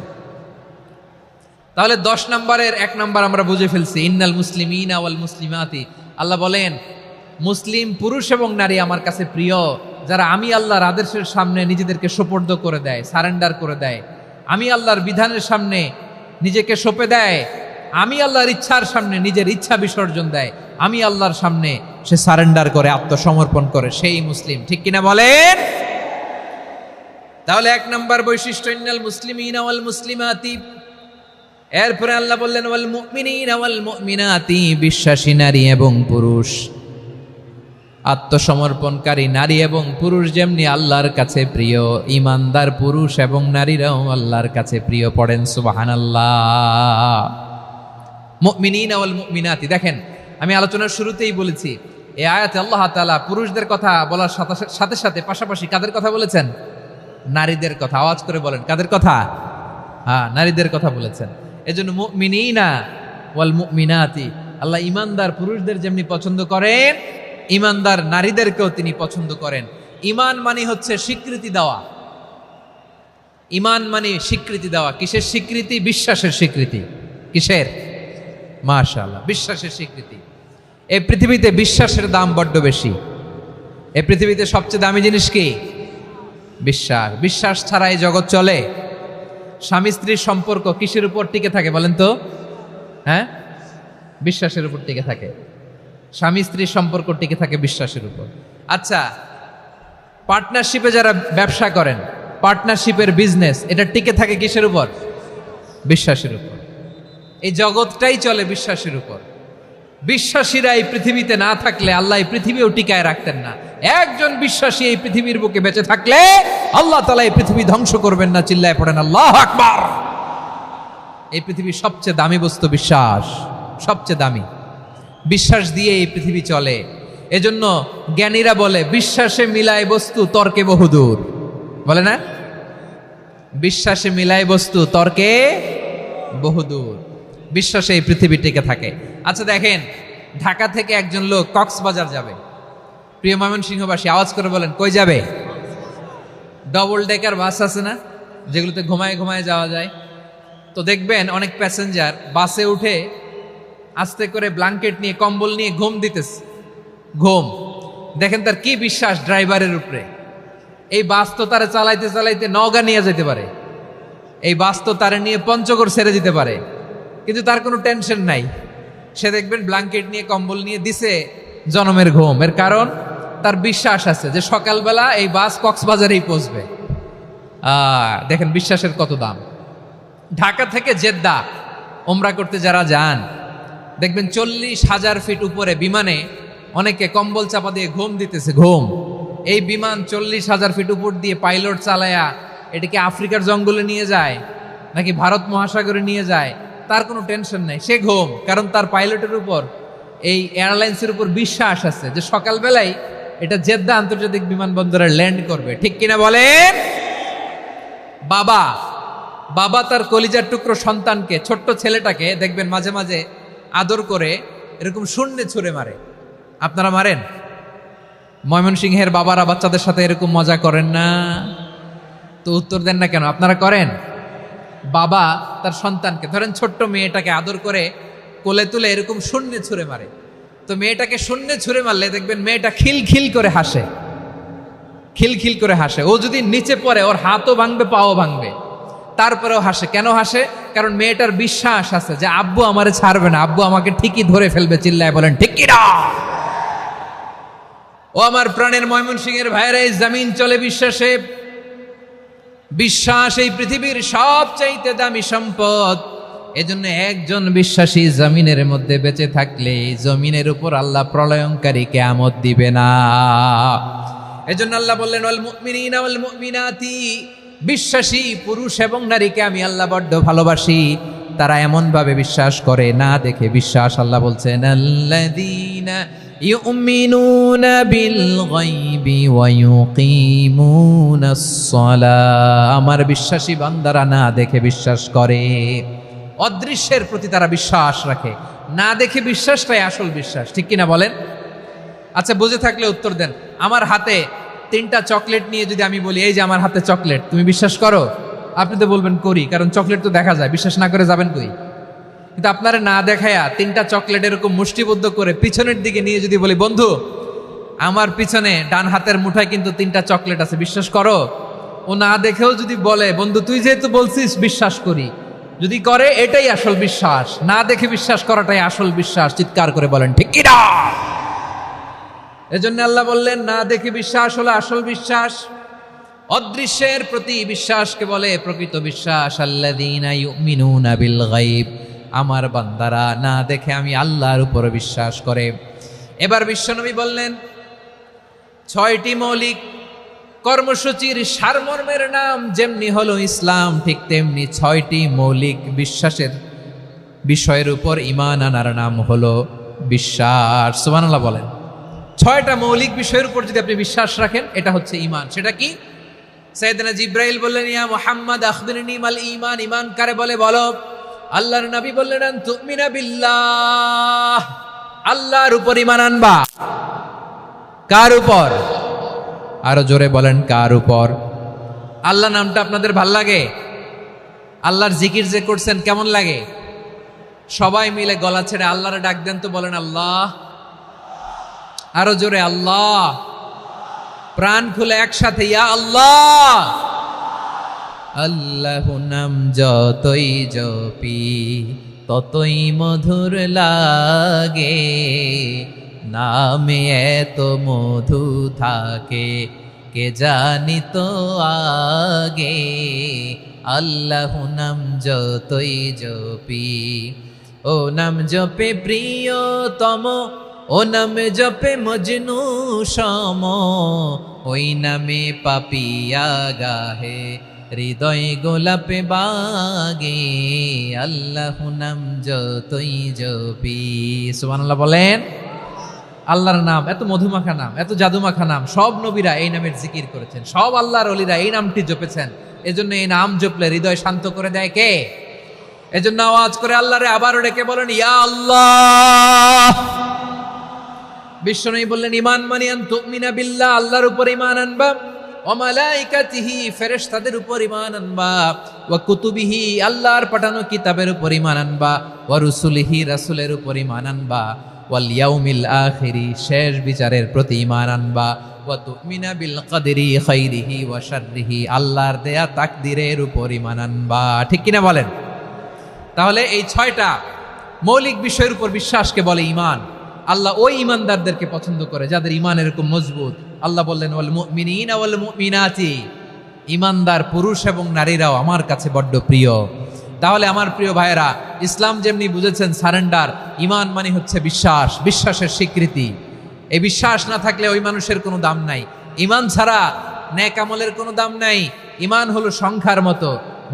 তাহলে 10 নম্বরের 1 নম্বর আমরা বুঝে ফেলছি, ইন্নাল মুসলিমিনা ওয়াল মুসলিমাতি। আল্লাহ বলেন মুসলিম পুরুষ এবং নারী আমার কাছে প্রিয়, যারা আমি আল্লাহর আদেশের সামনে নিজেদেরকে সোপর্দ করে দেয়, সারেন্ডার করে দেয়, আমি আল্লাহর বিধানের সামনে নিজেকে সঁপে দেয়, আমি আল্লাহর ইচ্ছার সামনে নিজের ইচ্ছা বিসর্জন দেয়, আমি আল্লাহর সামনে সে সারেন্ডার করে, আত্মসমর্পণ করে, সেই মুসলিম। ঠিক কিনা বলেন? তাহলে 1 নম্বর বৈশিষ্ট্য ইন্নাল মুসলিমিনা ওয়াল মুসলিমাতি। এরপরে আল্লাহ বললেন ওয়াল মুমিনিনা ওয়াল মুমিনাতি, বিশ্বাসী নারী এবং পুরুষ, আত্মসমর্পণকারী নারী এবং পুরুষ যেমনি আল্লাহর কাছে প্রিয়, ইমানদার পুরুষ এবং নারীরাও আল্লাহর কাছে প্রিয়। পড়েন সুবহানাল্লাহ। মুমিনিনা ওয়াল মুমিনাতি। দেখেন, আমি আলোচনার শুরুতেই বলেছি, এই আয়াতে আল্লাহ তাআলা পুরুষদের কথা বলার সাথে সাথে পাশাপাশি কাদের কথা বলেছেন? নারীদের কথা। আওয়াজ করে বলেন, কাদের কথা? হ্যাঁ, নারীদের কথা বলেছেন। এজন্য মুমিনিনা ওয়াল মুমিনাতি, আল্লাহ ইমানদার পুরুষদের যেমনি পছন্দ করেন, ইমানদার নারীদেরকেও তিনি পছন্দ করেন। ঈমান মানে হচ্ছে স্বীকৃতি দেওয়া। ঈমান মানে স্বীকৃতি দেওয়া। কিসের স্বীকৃতি? বিশ্বাসের স্বীকৃতি। কিসের? মাশাআল্লাহ, বিশ্বাসের স্বীকৃতি। এই পৃথিবীতে বিশ্বাসের দাম বড্ড বেশি। এই পৃথিবীতে সবচেয়ে দামি জিনিস কি? বিশ্বাস। বিশ্বাস ছাড়া এই জগৎ চলে? স্বামী স্ত্রীর সম্পর্ক কিসের উপর টিকে থাকে বলেন তো? হ্যাঁ, বিশ্বাসের উপর টিকে থাকে। স্বামী স্ত্রীর সম্পর্ক টিকে থাকে বিশ্বাসের উপর। আচ্ছা, পার্টনারশিপে যারা ব্যবসা করেন, পার্টনারশিপের বিজনেস, এটা টিকে থাকে কিসের উপর? বিশ্বাসের উপর। এই জগৎটাই চলে বিশ্বাসের উপর। বিশ্বাসীরা এই পৃথিবীতে না থাকলে আল্লাহ এই পৃথিবীও টিকায় রাখতেন না। একজন বিশ্বাসী এই পৃথিবীর বুকে বেঁচে থাকলে আল্লাহ তাআলা এই পৃথিবী ধ্বংস করবেন না। চিল্লায় পড়েন আল্লাহু আকবার। এই পৃথিবীর সবচেয়ে দামি বস্তু বিশ্বাস, সবচেয়ে দামি। বিশ্বাস দিয়ে এই পৃথিবী চলে। এজন্য জ্ঞানীরা বলে বিশ্বাসে মিলায় বস্তু, তর্কে বহুদূর। বলে না? বিশ্বাসে মিলায় বস্তু, তর্কে বহুদূর। বিশ্বাসে এই পৃথিবী টিকে থাকে। আচ্ছা দেখেন, ঢাকা থেকে একজন লোক কক্সবাজার যাবে। প্রিয় ময়মনসিংহবাসী আওয়াজ করে বলেন, কই যাবে? ডবল ডেকার বাস আছে না, যেগুলোতে ঘুমায় ঘুমায় যাওয়া যায়। তো দেখবেন অনেক প্যাসেঞ্জার বাসে উঠে আস্তে করে ব্ল্যাঙ্কেট নিয়ে, কম্বল নিয়ে ঘুম দিতেছে। ঘুম দেখেন তার কি বিশ্বাস ড্রাইভারের উপরে। এই বাস তো তারা চালাইতে চালাইতে নওগাঁ নিয়ে যেতে পারে, এই বাস তো তারা নিয়ে পঞ্চগড় ছেড়ে দিতে পারে, কিন্তু তার কোনো টেনশন নাই। সে দেখবেন ব্ল্যাঙ্কেট নিয়ে, কম্বল নিয়ে দিছে জনমের ঘুম। এর কারণ তার বিশ্বাস আছে যে সকালবেলা এই বাস কক্সবাজারেই পৌঁছবে। দেখেন বিশ্বাসের কত দাম। ঢাকা থেকে জেদ্দা ওমরা করতে যারা যান, দেখবেন 40,000 ফিট উপরে বিমানে অনেকে কম্বল চাপা দিয়ে ঘুম দিতেছে। ঘুম। এই বিমান 40,000 ফিট উপর দিয়ে পাইলট চালায়া এটাকে আফ্রিকার জঙ্গলে নিয়ে যায় নাকি ভারত মহাসাগরে নিয়ে যায়, তার কোনো টেনশন নাই। সে ঘুম, কারণ তার পাইলটের উপর, এই এয়ারলাইন্সের উপর বিশ্বাস আছে যে সকালবেলায় এটা জেদ্দা আন্তর্জাতিক বিমানবন্দরে ল্যান্ড করবে। ঠিক কিনা বলেন? বাবা বাবা তার কলিজার টুকরো সন্তানকে, ছোট্ট ছেলেটাকে দেখবেন মাঝে মাঝে আদর করে এরকম শূন্যে ছুঁড়ে মারে। আপনারা মারেন? ময়মনসিংহের বাবারা বাচ্চাদের সাথে এরকম মজা করেন না? তো উত্তর দেন না কেন? আপনারা করেন? বাবা তার সন্তানকে, ধরেন ছোট্ট মেয়েটাকে আদর করে কোলে তুলে এরকম শূন্যে ছুঁড়ে মারে। তো মেয়েটাকে শূন্যে ছুঁড়ে মারলে দেখবেন মেয়েটা খিলখিল করে হাসে, খিলখিল করে হাসে। ও যদি নিচে পড়ে ওর হাতও ভাঙবে, পাও ভাঙবে, তারপরেও হাসে। কেন হাসে? কারণ মেয়েটার বিশ্বাস আছে যে আব্বু আমারে ছাড়বে না, আব্বু আমাকে ঠিকই ধরে ফেলবে। চিল্লায় বলেন ঠিক কিনা? ও আমার প্রাণের ময়মনসিংহের ভাইয়েরা, এই জমিন চলে বিশ্বাসে। বিশ্বাস এই পৃথিবীর সবচাইতে দামি সম্পদ। এজন্য একজন বিশ্বাসী জমিনের মধ্যে বেঁচে থাকলে জমিনের উপর আল্লাহ প্রলয়ঙ্কারী কিয়ামত দিবে না। এজন্য আল্লাহ বললেন ওয়াল মুমিনিনা ওয়াল মুমিনাতি, বিশ্বাসী পুরুষ এবং নারীকে আমি আল্লাহ বড্ড ভালোবাসি। তারা এমনভাবে বিশ্বাস করে না দেখে বিশ্বাস। আল্লাহ বলছেন আল্লাযীনা ইউমিনুনা বিল গায়বি ওয়া ইউকিমুনাস সালাহ, আমার বিশ্বাসী বান্দারা না দেখে বিশ্বাস করে। অদৃশ্যের প্রতি তারা বিশ্বাস রাখে, না দেখে বিশ্বাসটাই আসল বিশ্বাস, ঠিক কিনা বলেন? আচ্ছা, বুঝে থাকলে উত্তর দেন। আমার হাতে 3টা চকলেট নিয়ে যদি আমি বলি এই যে আমার হাতে চকলেট, তুমি বিশ্বাস করো? আপনি তো বলবেন করি, কারণ চকলেট তো দেখা যায়, বিশ্বাস না করে যাবেন কই? কিন্তু আপনারা না দেখায়া 3টা চকলেট এরকম মুষ্টিবদ্ধ করে পিছনের দিকে নিয়ে যদি বলি বন্ধু আমার পিছনে ডান হাতের মুঠায় কিন্তু 3টা চকলেট আছে, বিশ্বাস করো? ও না দেখেও যদি বলে বন্ধু তুই যেহেতু বলছিস বিশ্বাস করি, যদি করে এটাই আসল বিশ্বাস। না দেখে বিশ্বাস করাটাই আসল বিশ্বাস। চিৎকার করে বলেন ঠিক কি না? এজন্য আল্লাহ বললেন না দেখে বিশ্বাস হলো আসল বিশ্বাস। অদৃশ্যের প্রতি বিশ্বাসকে বলে প্রকৃত বিশ্বাস। আল্লাযীনা ইউমিনুনা বিল গায়ব, আমার বান্দারা না দেখে আমি আল্লাহর উপর বিশ্বাস করে। এবার বিশ্বনবী বললেন 6টি মৌলিক কর্মসূচির সারমর্মের নাম যেমনি হলো ইসলাম, ঠিক তেমনি 6টি মৌলিক বিশ্বাসের বিষয়ের উপর ঈমান আনার নাম হলো বিশ্বাস। সুবহানাল্লাহ বলেন। 6টা মৌলিক বিষয়ের উপর যদি আপনি বিশ্বাস রাখেন এটা হচ্ছে ঈমান। সেটা কি? সাইয়েদনা জিবরাইল বললেন ইয়া মুহাম্মদ আখবিরনি মাল ঈমান, ঈমান কারে বলে বলো। আল্লাহর নবী বললেন আন তুমিনা বিল্লাহ, আল্লাহর উপর ঈমান আনবা। কার উপর? আরো জোরে বলেন কার উপর? আল্লাহ নামটা আপনাদের ভাল লাগে? আল্লাহর জিকির যে করছেন কেমন লাগে? সবাই মিলে গলা ছেড়ে আল্লাহরে ডাক দেন তো, বলেন আল্লাহ। আরো জোরে আল্লাহ। প্রাণ খুলে একসাথে ইয়া আল্লাহ। আল্লাহু নাম যতই জপি ততই মধুর লাগে, নামে এত মধু থাকে কে জানি তো আগে। আল্লাহু নাম যতই জপি, ও নাম জপে প্রিয়তম, ও নামে জপে মজনু সম, ওই নামে পাপিয়া গাহে হৃদয় গোলাপে বাগে। আল্লাহু নাম যতই জপি। সুবহানাল্লাহ বলেন। আল্লাহর নাম এত মধুমাখা নাম, এত জাদুমাখা নাম, সব নবীরা এই নামের জিকির করেছেন, সব আল্লাহর ওলিরা এই নামটি জপেছেন। এজন্য এই নাম জপলে হৃদয় শান্ত করে দেয় কে? এজন্য আওয়াজ করে আল্লাহরে আবারও ডেকে বলেন ইয়া আল্লাহ। বিশ্বনবী বললেন ঈমান মানে আন তুমিনা বিল্লাহ, আল্লাহর উপর ঈমান আনবা, ওয়া মালাইকাতিহি, ফেরেশতাদের উপর ঈমান আনবা, ওয়া কুতুবিহি, আল্লাহর পাঠানো কিতাবের উপর ঈমান আনবা, ওয়া রুসুলিহি, রাসূলের উপর ঈমান আনবা, ওয়াল ইয়াউমিল আখিরি, শেষ বিচারের প্রতি ঈমান আনবা, ওয়া তুমিনা বিল কদরি খাইরিহি ওয়া শাররিহি, আল্লাহর দেয়া তাকদীরের উপর ঈমান আনবা। ঠিক কিনা বলেন? তাহলে এই 6টা মৌলিক বিষয়ের উপর বিশ্বাসকে বলে ঈমান। আল্লাহ ওই ঈমানদারদেরকে পছন্দ করে যাদের ঈমান এরকম মজবুত। আল্লাহ বললেন ওয়াল মুমিনিনা ওয়াল মুমিনাতি, ঈমানদার পুরুষ এবং নারীরাও আমার কাছে বড্ড প্রিয়। তাহলে আমার প্রিয় ভাইয়েরা, ইসলাম যেমনি বুঝেছেন সারেন্ডার, ঈমান মানে হচ্ছে বিশ্বাস, বিশ্বাসের স্বীকৃতি। এই বিশ্বাস না থাকলে ওই মানুষের কোনো দাম নাই। ঈমান ছাড়া নেক আমলের কোনো দাম নাই। ঈমান হলো সংখ্যার মতো,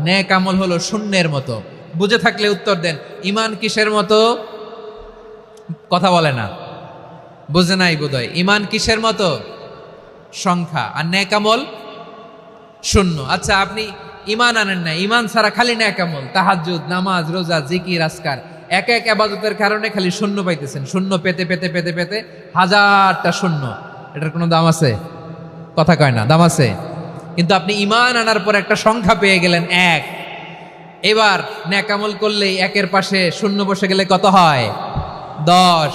নেক আমল হলো শূন্যের মতো। বুঝে থাকলে উত্তর দেন, ঈমান কিসের মতো? কথা বলে না, বুঝে নাই বোধহয়। ঈমান কিসের মতো? সংখ্যা। আর নেক আমল শূন্য। আচ্ছা, আপনি ঈমান আনেন না, ঈমান ছাড়া খালি নেক আমল, তাহাজ্জুদ, নামাজ, রোজা, জিকির, আজকার, এক এক ইবাদতের কারণে খালি শূন্য পাইতেছেন। শূন্য পেতে পেতে পেতে পেতে হাজারটা শূন্য। এটার কোনো দাম আছে? কথা কয় না, দাম আছে। কিন্তু আপনি ঈমান আনার পর একটা সংখ্যা পেয়ে গেলেন 1। এবার নেক আমল করলেই 1-এর পাশে শূন্য বসে গেলে কত হয়? 10।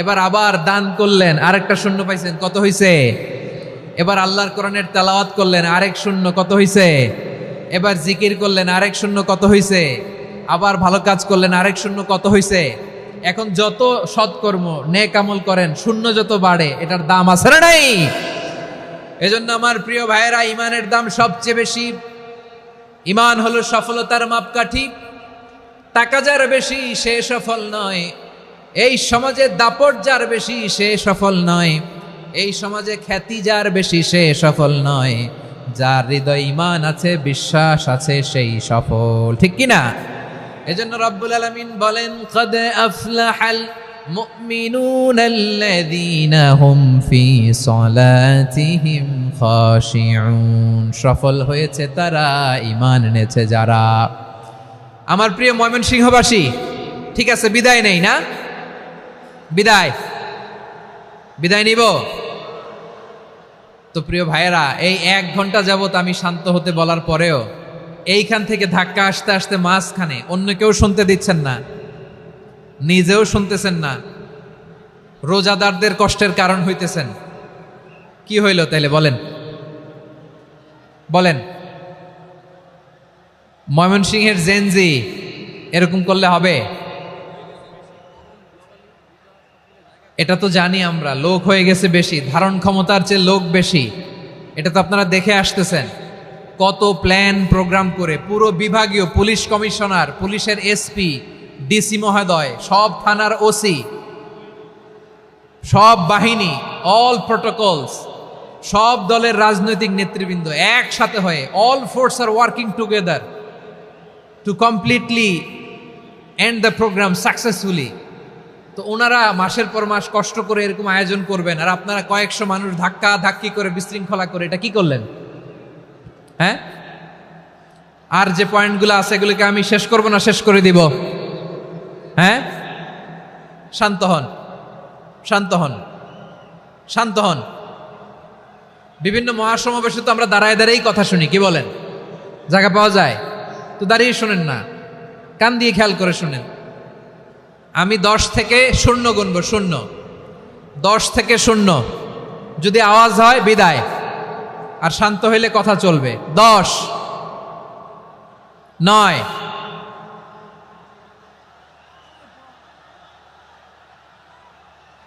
এবার আবার দান করলেন, আরেকটা শূন্য পাইছেন, কত হইছে? এবার আল্লাহর কোরআনের তেলাওয়াত করলেন, আরেক শূন্য, কত হইছে? এবার জিকির করলেন, আরেক শূন্য, কত হইছে? আবার ভালো কাজ করলেন, আরেক শূন্য, কত হইছে? এখন যত সৎকর্ম নেক আমল করেন, শূন্য যত বাড়ে, এটার দাম আছে না নাই? এজন্য আমার প্রিয় ভাইয়েরা, ঈমানের দাম সবচেয়ে বেশি। ঈমান হলো সফলতার মাপকাঠি। টাকা যার বেশি সে সফল নয়, এই সমাজে দাপট যার বেশি সে সফল নয়, এই সমাজে খ্যাতি যার বেশি সে সফল নয়, যার হৃদয় ঈমান আছে, বিশ্বাস আছে, সেই সফল। ঠিক কিনা? এজন্য রব্বুল আলামিন বলেন কদ আফলাহাল মুমিনুনাল্লাযীনা হুম ফি সলাতিহিম খাশিউন, সফল হয়েছে তারা, ঈমান এনেছে যারা। আমার প্রিয় ময়মনসিংহবাসী, ঠিক আছে, বিদায় নেই না? বিদায় নিব তো। প্রিয় ভাইয়েরা, এই 1 ঘন্টা যাবত আমি শান্ত হতে বলার পরেও এইখান থেকে ধাক্কা আসতে আসতে মাঝখানে অন্য কেউ শুনতে দিচ্ছেন না, নিজেও শুনতেছেন না, রোজাদারদের কষ্টের কারণ হইতেছেন। কি হইল তাইলে বলেন? ময়মনসিংহের জেনজি এরকম করলে হবে? এটা তো জানি আমরা, লোক হয়ে গেছে বেশি, ধারণ ক্ষমতার চেয়ে লোক বেশি। এটা তো আপনারা দেখে আসতেছেন, কত প্ল্যান প্রোগ্রাম করে পুরো বিভাগীয় পুলিশ কমিশনার, পুলিশের এসপি, ডিসি মহোদয়, সব থানার ওসি, সব বাহিনী, অল প্রোটোকলস, সব দলের রাজনৈতিক নেতৃবৃন্দ একসাথে হয়ে, all force are working together to completely end the program successfully. তো ওনারা মাসের পর মাস কষ্ট করে এরকম আয়োজন করবেন, আর আপনারা কয়েকশো মানুষ ধাক্কা ধাক্কি করে বিশৃঙ্খলা করে এটা কি করলেন? হ্যাঁ, আর যে পয়েন্টগুলো আছে এগুলোকে আমি শেষ করব না শেষ করে দিব? হ্যাঁ, শান্ত হন, শান্ত হন, শান্ত হন। বিভিন্ন মহাসমাবেশে তো আমরা দাঁড়ায় দাঁড়িয়েই কথা শুনি, কি বলেন? জায়গা পাওয়া যায় তো দাঁড়িয়ে শোনেন না, কান দিয়ে খেয়াল করে শুনেন। আমি 10 থেকে 0 গুনব, 0, 10 থেকে 0, যদি আওয়াজ হয় বিদায়, আর শান্ত হইলে কথা চলবে। 10, 9,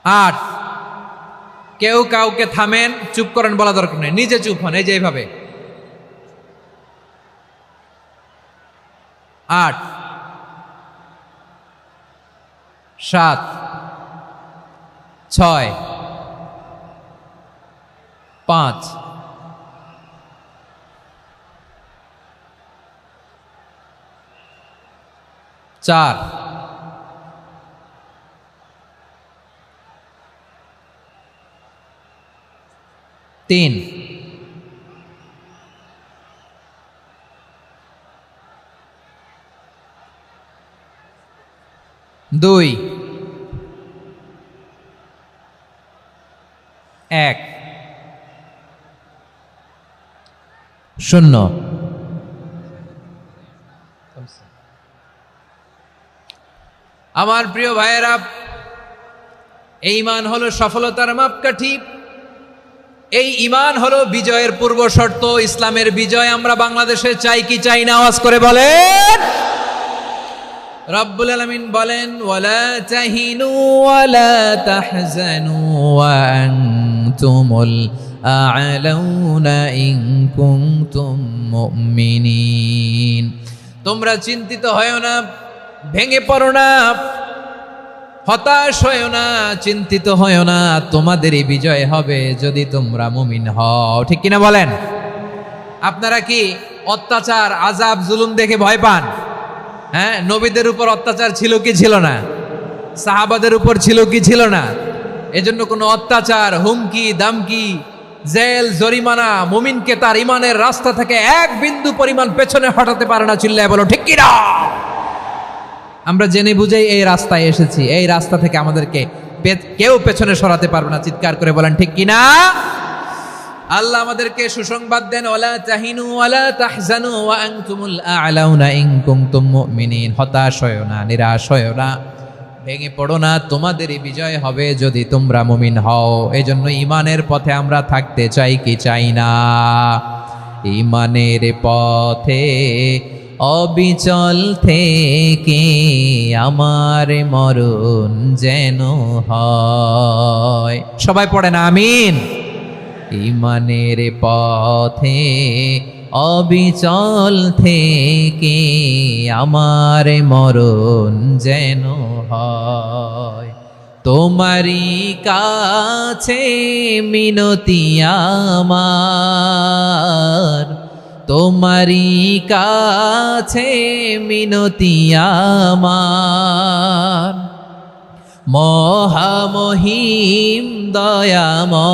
8, কেউ কাউকে থামেন, চুপ করেন বলা দরকার নেই, নিজে চুপ হন, এই যে এইভাবে। 8, 7, 6, 5, 4, 3, 2, 1, 0। আমার প্রিয় ভাইয়েরা, এই ঈমান হলো সফলতার মাপকাঠি, এই ঈমান হলো বিজয়ের পূর্ব শর্ত। ইসলামের বিজয় আমরা বাংলাদেশে চাই কি চাই না? আওয়াজ করে বলেন। রব্বুল আলামিন বলেন, ওয়ালা তাহিনু ওয়ালা তাহজানু ওয়া আনতুমুল আ'লাউনা ইন কুনতুম মুমিনিন। তোমরা চিন্তিত হয়ো না, ভেঙে পড়ো না, হতাশ হয়ো না, চিন্তিত হয়ো না, তোমাদেরই বিজয় হবে যদি তোমরা মুমিন হও। ঠিক কিনা বলেন? আপনারা কি অত্যাচার, আযাব, জুলুম দেখে ভয় পান? হ্যাঁ, নবীদের উপর অত্যাচার ছিল কি ছিল না? সাহাবাদের উপর ছিল কি ছিল না? এজন্য কোনো অত্যাচার, হুমকি, দামকি, জেল, জরিমানা মুমিনকে তার ইমানের রাস্তা থেকে 1 বিন্দু পরিমাণ পেছনে হটাতে পারে না। চিল্লায় বলো ঠিক কিনা? আমরা জেনে বুঝেই এই রাস্তায় এসেছি, এই রাস্তা থেকে আমাদেরকে কেউ পেছনে সরাতে পারবে না। চিৎকার করে বলেন ঠিক কিনা? আল্লাহ আমাদেরকে সুসংবাদ দেন, ওয়ালা তাহিনু ওয়ালা তাহজানু ওয়া আনতুমুল আ'লাউনা ইন কুনতুম মুমিনিন। হতাশ হয়ো না, নিরাশ হয়ো না, ভেঙে পড়ো না, তোমাদেরই বিজয় হবে যদি তোমরা মুমিন হও। এজন্য ঈমানের পথে আমরা থাকতে চাই কি চাই না? ঈমানের পথে অবিচল থেকে আমার মরণ যেন হয়। সবাই পড়েন আমিন। ঈমানের পথে অবিচল থেকে আমার মরণ যেন হয়। তোমারই কাছে মিনতি আমার, তোমারি কাছে মিনতি আমার, মহামহিম দয়াময়,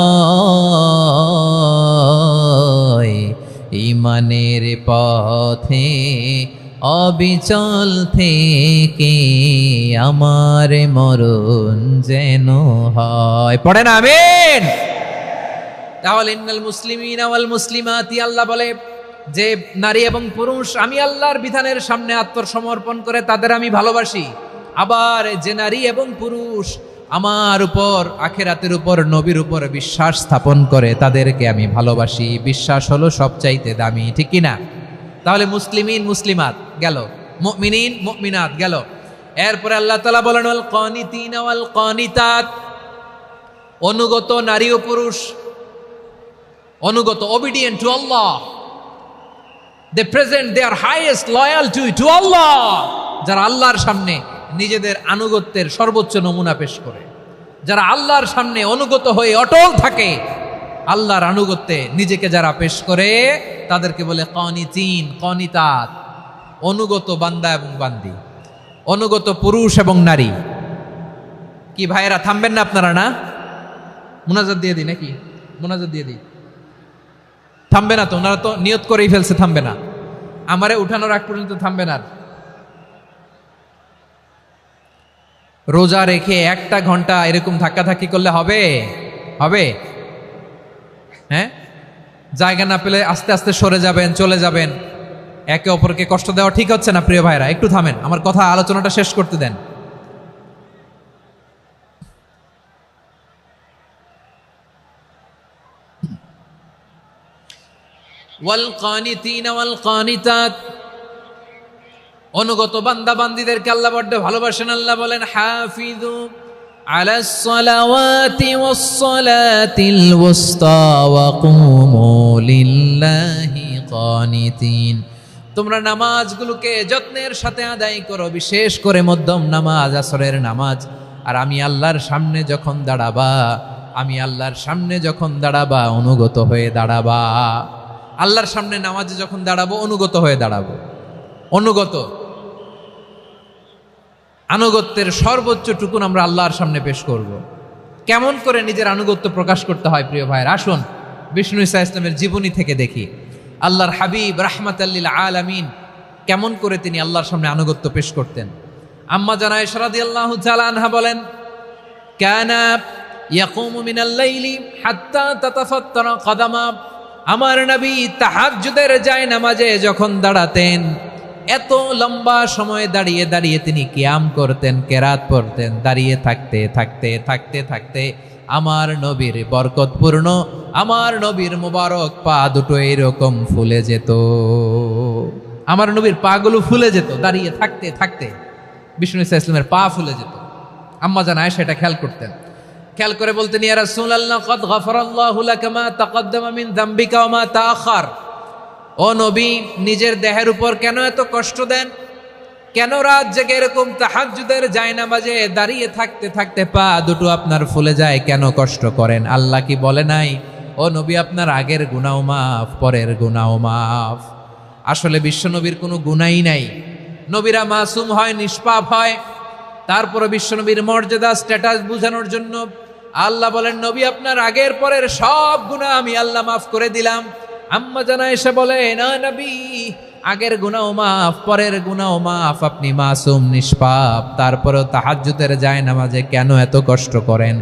ইমানের পথে অবিচল থেকে আমার মরণ যেন হয়। পড়েন আমিন। তাহলে ইন্নাল মুসলিমিনা ওয়াল মুসলিমাতি, আল্লাহ বলে যে নারী এবং পুরুষ আমি আল্লাহর বিধানের সামনে আত্মসমর্পণ করে তাদের আমি ভালোবাসি। আবার যে নারী এবং পুরুষ আমার উপর, আখিরাতের উপর, নবীর উপর বিশ্বাস স্থাপন করে তাদেরকে আমি ভালোবাসি। বিশ্বাস হলো সবচাইতে দামি, ঠিক কি না? তাহলে মুসলিমিন মুসলিমাত গেল, মুমিনিন মুমিনাত গেল। এরপরে আল্লাহ তাআলা বলেন ওয়াল কানিতিনা ওয়াল কানিতাত, অনুগত নারী ও পুরুষ, অনুগত, obedient to Allah, they present their highest loyalty to Allah, যারা আল্লাহর সামনে নিজেদের আনুগত্যের সর্বোচ্চ নমুনা পেশ করে, যারা আল্লাহর সামনে অনুগত হয়ে অটল থাকে, আল্লাহর আনুগত্যে নিজেকে যারা পেশ করে তাদেরকে বলে কানিতিন কানিতাত, অনুগত বান্দা এবং বান্দি, অনুগত পুরুষ এবং নারী। কি ভাইয়েরা থামবেন না আপনারা? না, মুনাজাত দিয়ে দিই নাকি? মুনাজাত দিয়ে দিই। থামবে না তো, ওনারা তো নিয়ত করেই ফেলছে থামবে না। আমারে উঠানোর আগ পর্যন্ত থামবে না। রোজা রেখে 1টা ঘন্টা এরকম ধাক্কাধাক্কি করলে হবে? হবে? হ্যাঁ, জায়গা না পেলে আস্তে আস্তে সরে যাবেন, চলে যাবেন। একে অপরকে কষ্ট দেওয়া ঠিক হচ্ছে না প্রিয় ভাইরা, একটু থামেন, আমার কথা আলোচনাটা শেষ করতে দেন। ওয়াল কানিতিনা ওয়াল কানিতাত, অনুগত বান্দা বান্দীদেরকে আল্লাহ বড় ভালোবাসেন। আল্লাহ বলেন হাফিজু আলাস সালাওয়াতি ওয়াস সালাতিল ওয়াসতা ওয়া কুমু লিল্লাহি কানিতিন, তোমরা নামাজগুলোকে যত্নের সাথে আদায় করো, বিশেষ করে মধ্যম নামাজ, আসরের নামাজ। আর আমি আল্লাহর সামনে যখন দাঁড়াবা, আমি আল্লাহর সামনে যখন দাঁড়াবা অনুগত হয়ে দাঁড়াবা। আল্লাহর সামনে নামাজে যখন দাঁড়াবো অনুগত হয়ে দাঁড়াবো। অনুগত, আনুগত্যের সর্বোচ্চ টুকুন আমরা আল্লাহর সামনে পেশ করব। কেমন করে নিজের আনুগত্য প্রকাশ করতে হয় প্রিয় ভাইয়ের, আসুন বিষ্ণু ঈসা ইসলামের জীবনী থেকে দেখি। আল্লাহর হাবিব রাহমাতাল লিল আলামিন কেমন করে তিনি আল্লাহর সামনে আনুগত্য পেশ করতেন। আম্মা জানা আয়েশা রাদিয়াল্লাহু তাআলা আনহা বলেন, কানা ইয়াকুমু মিনাল লাইলি হাত্তা তাতাফাত্তারা কদামা, আমার নবী তাহাজ্জুদের জায়নামাজে যখন দাঁড়াতেন এত লম্বা সময় দাঁড়িয়ে দাঁড়িয়ে তিনি কিয়াম করতেন, কেরাত পড়তেন। দাঁড়িয়ে থাকতে থাকতে থাকতে থাকতে আমার নবীর বরকতপূর্ণ, আমার নবীর মুবারক পা দুটো এরকম ফুলে যেত। আমার নবীর পাগুলো ফুলে যেত দাঁড়িয়ে থাকতে থাকতে, বিষ্ণু ঈসা ইসলামের পা ফুলে যেত। আম্মা জান আয়েশা এটা খেয়াল করতেন। খেয়াল করে বলতেন, ইয়া রাসূলুল্লাহ কদ গফারাল্লাহু লাকা মা তাকদ্দামা মিন যামবিকা ওয়া মা তাআখার। ও নবী, নিজের দেহের উপর কেন এত কষ্ট দেন? কেন রাত জেগে এরকম তাহাজ্জুদের জায়নামাজে দাঁড়িয়ে থাকতে থাকতে পা দুটো আপনার ফুলে যায়? কেন কষ্ট করেন? আল্লাহ কি বলে নাই, ও নবী আপনার আগের গুনাহ মাফ, পরের গুনাহ মাফ? আসলে বিশ্বনবীর কোনো গুনাহই নাই। নবীরা মাসুম হয়, নিষ্পাপ হয়। তারপরে বিশ্বনবীর মর্যাদা, স্ট্যাটাস বোঝানোর জন্য আল্লাহ বলেন, নবী আপনার আগের পরের সব গুনাহ আমি আল্লাহ মাফ করে দিলাম। আম্মা জানা এসে বলে, না নবী, আগের গুনাহ মাফ, পরের গুনাহ মাফ, আপনি মাসুম, নিষ্পাপ, তারপরেও তাহাজ্জুদের জায়নামাজে কেন এত কষ্ট করেন?